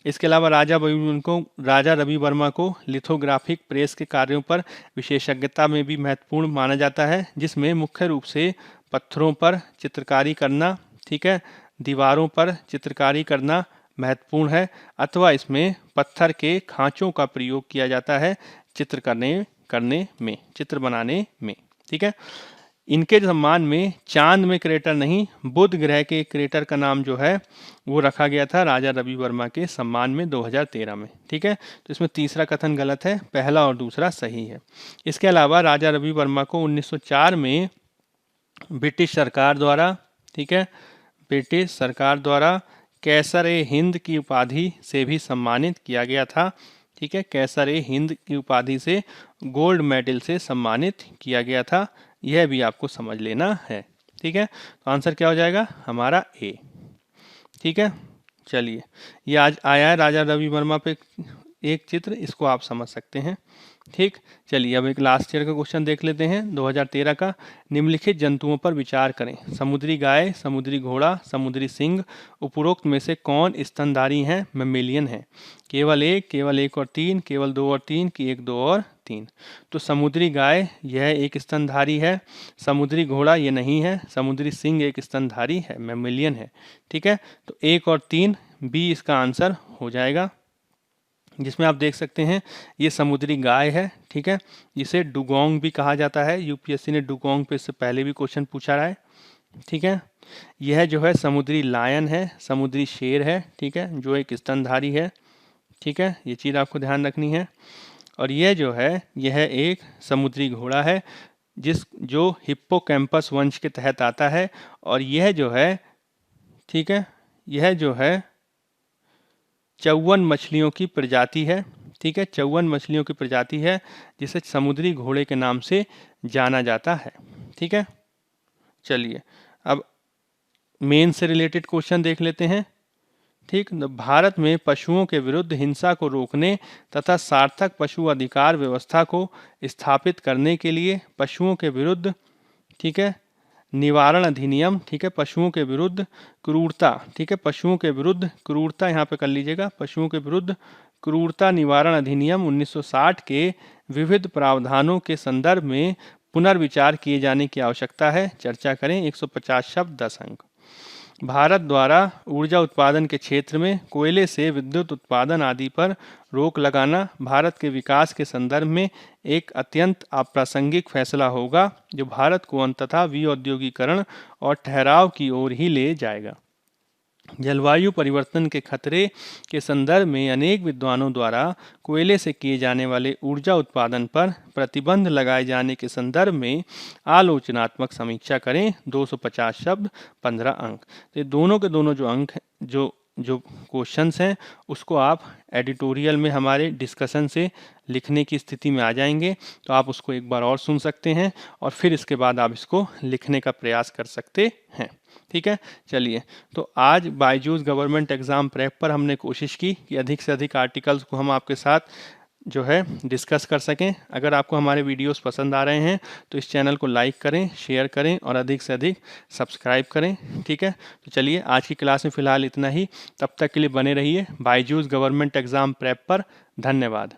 इसके अलावा राजा रवि वर्मा को लिथोग्राफिक प्रेस के कार्यों पर विशेषज्ञता में भी महत्वपूर्ण माना जाता है, जिसमें मुख्य रूप से पत्थरों पर चित्रकारी करना, ठीक है, दीवारों पर चित्रकारी करना महत्वपूर्ण है, अथवा इसमें पत्थर के खांचों का प्रयोग किया जाता है चित्र करने में, चित्र बनाने में। ठीक है, इनके सम्मान में चांद में क्रेटर नहीं, बुध ग्रह के क्रेटर का नाम जो है वो रखा गया था राजा रवि वर्मा के सम्मान में 2013 में। ठीक है, तो इसमें तीसरा कथन गलत है, पहला और दूसरा सही है। इसके अलावा राजा रवि वर्मा को 1904 में ब्रिटिश सरकार द्वारा, ठीक है, ब्रिटिश सरकार द्वारा कैसर-ए-हिंद की उपाधि से भी सम्मानित किया गया था। ठीक है, कैसर-ए-हिंद की उपाधि से गोल्ड मेडल से सम्मानित किया गया था, यह भी आपको समझ लेना है। ठीक है, तो आंसर क्या हो जाएगा हमारा ए। ठीक है, चलिए ये आज आया है राजा रवि वर्मा पे एक चित्र, इसको आप समझ सकते हैं। ठीक, चलिए अब एक लास्ट ईयर का क्वेश्चन देख लेते हैं 2013 का। निम्नलिखित जंतुओं पर विचार करें। समुद्री गाय, समुद्री घोड़ा, समुद्री सिंह, उपरोक्त में से कौन स्तनधारी हैं, मैमेलियन है? केवल एक और तीन, केवल 2 और 3 की 1, 2 और 3। तो समुद्री गाय यह एक स्तनधारी है, समुद्री घोड़ा ये नहीं है, समुद्री सिंह एक स्तनधारी है, मैमेलियन है। ठीक है, तो 1 और 3 बी इसका आंसर हो जाएगा, जिसमें आप देख सकते हैं ये समुद्री गाय है। ठीक है, जिसे डुगोंग भी कहा जाता है, यूपीएससी ने डुगोंग पे इससे पहले भी क्वेश्चन पूछा रहा है। ठीक है, यह जो है समुद्री लायन है, समुद्री शेर है, ठीक है, जो एक स्तनधारी है। ठीक है, ये चीज़ आपको ध्यान रखनी है। और यह जो है यह एक समुद्री घोड़ा है जो हिप्पोकैम्पस वंश के तहत आता है, और यह जो है, ठीक है, यह जो है 54 मछलियों की प्रजाति है। ठीक है, 54 मछलियों की प्रजाति है, जिसे समुद्री घोड़े के नाम से जाना जाता है। ठीक है, चलिए अब मेन से रिलेटेड क्वेश्चन देख लेते हैं। ठीक, भारत में पशुओं के विरुद्ध हिंसा को रोकने तथा सार्थक पशु अधिकार व्यवस्था को स्थापित करने के लिए पशुओं के विरुद्ध, ठीक है, निवारण अधिनियम, ठीक है, पशुओं के विरुद्ध क्रूरता, ठीक है, पशुओं के विरुद्ध क्रूरता यहाँ पे कर लीजिएगा, पशुओं के विरुद्ध क्रूरता निवारण अधिनियम 1960 के विविध प्रावधानों के संदर्भ में पुनर्विचार किए जाने की आवश्यकता है। चर्चा करें। 150 शब्द 10 अंक। भारत द्वारा ऊर्जा उत्पादन के क्षेत्र में कोयले से विद्युत उत्पादन आदि पर रोक लगाना भारत के विकास के संदर्भ में एक अत्यंत अप्रासंगिक फैसला होगा, जो भारत को अंततः विऔद्योगीकरण और ठहराव की ओर ही ले जाएगा। जलवायु परिवर्तन के खतरे के संदर्भ में अनेक विद्वानों द्वारा कोयले से किए जाने वाले ऊर्जा उत्पादन पर प्रतिबंध लगाए जाने के संदर्भ में आलोचनात्मक समीक्षा करें। 250 शब्द 15 अंक। तो ये दोनों के दोनों जो अंक जो जो क्वेश्चंस हैं उसको आप एडिटोरियल में हमारे डिस्कशन से लिखने की स्थिति में आ जाएंगे, तो आप उसको एक बार और सुन सकते हैं और फिर इसके बाद आप इसको लिखने का प्रयास कर सकते हैं। ठीक है, चलिए। तो आज बायजूस गवर्नमेंट एग्ज़ाम प्रेप पर हमने कोशिश की कि अधिक से अधिक आर्टिकल्स को हम आपके साथ जो है डिस्कस कर सकें। अगर आपको हमारे वीडियोस पसंद आ रहे हैं तो इस चैनल को लाइक करें, शेयर करें और अधिक से अधिक सब्सक्राइब करें। ठीक है, तो चलिए आज की क्लास में फ़िलहाल इतना ही। तब तक के लिए बने रहिए बायजूस गवर्नमेंट एग्ज़ाम प्रेप पर। धन्यवाद।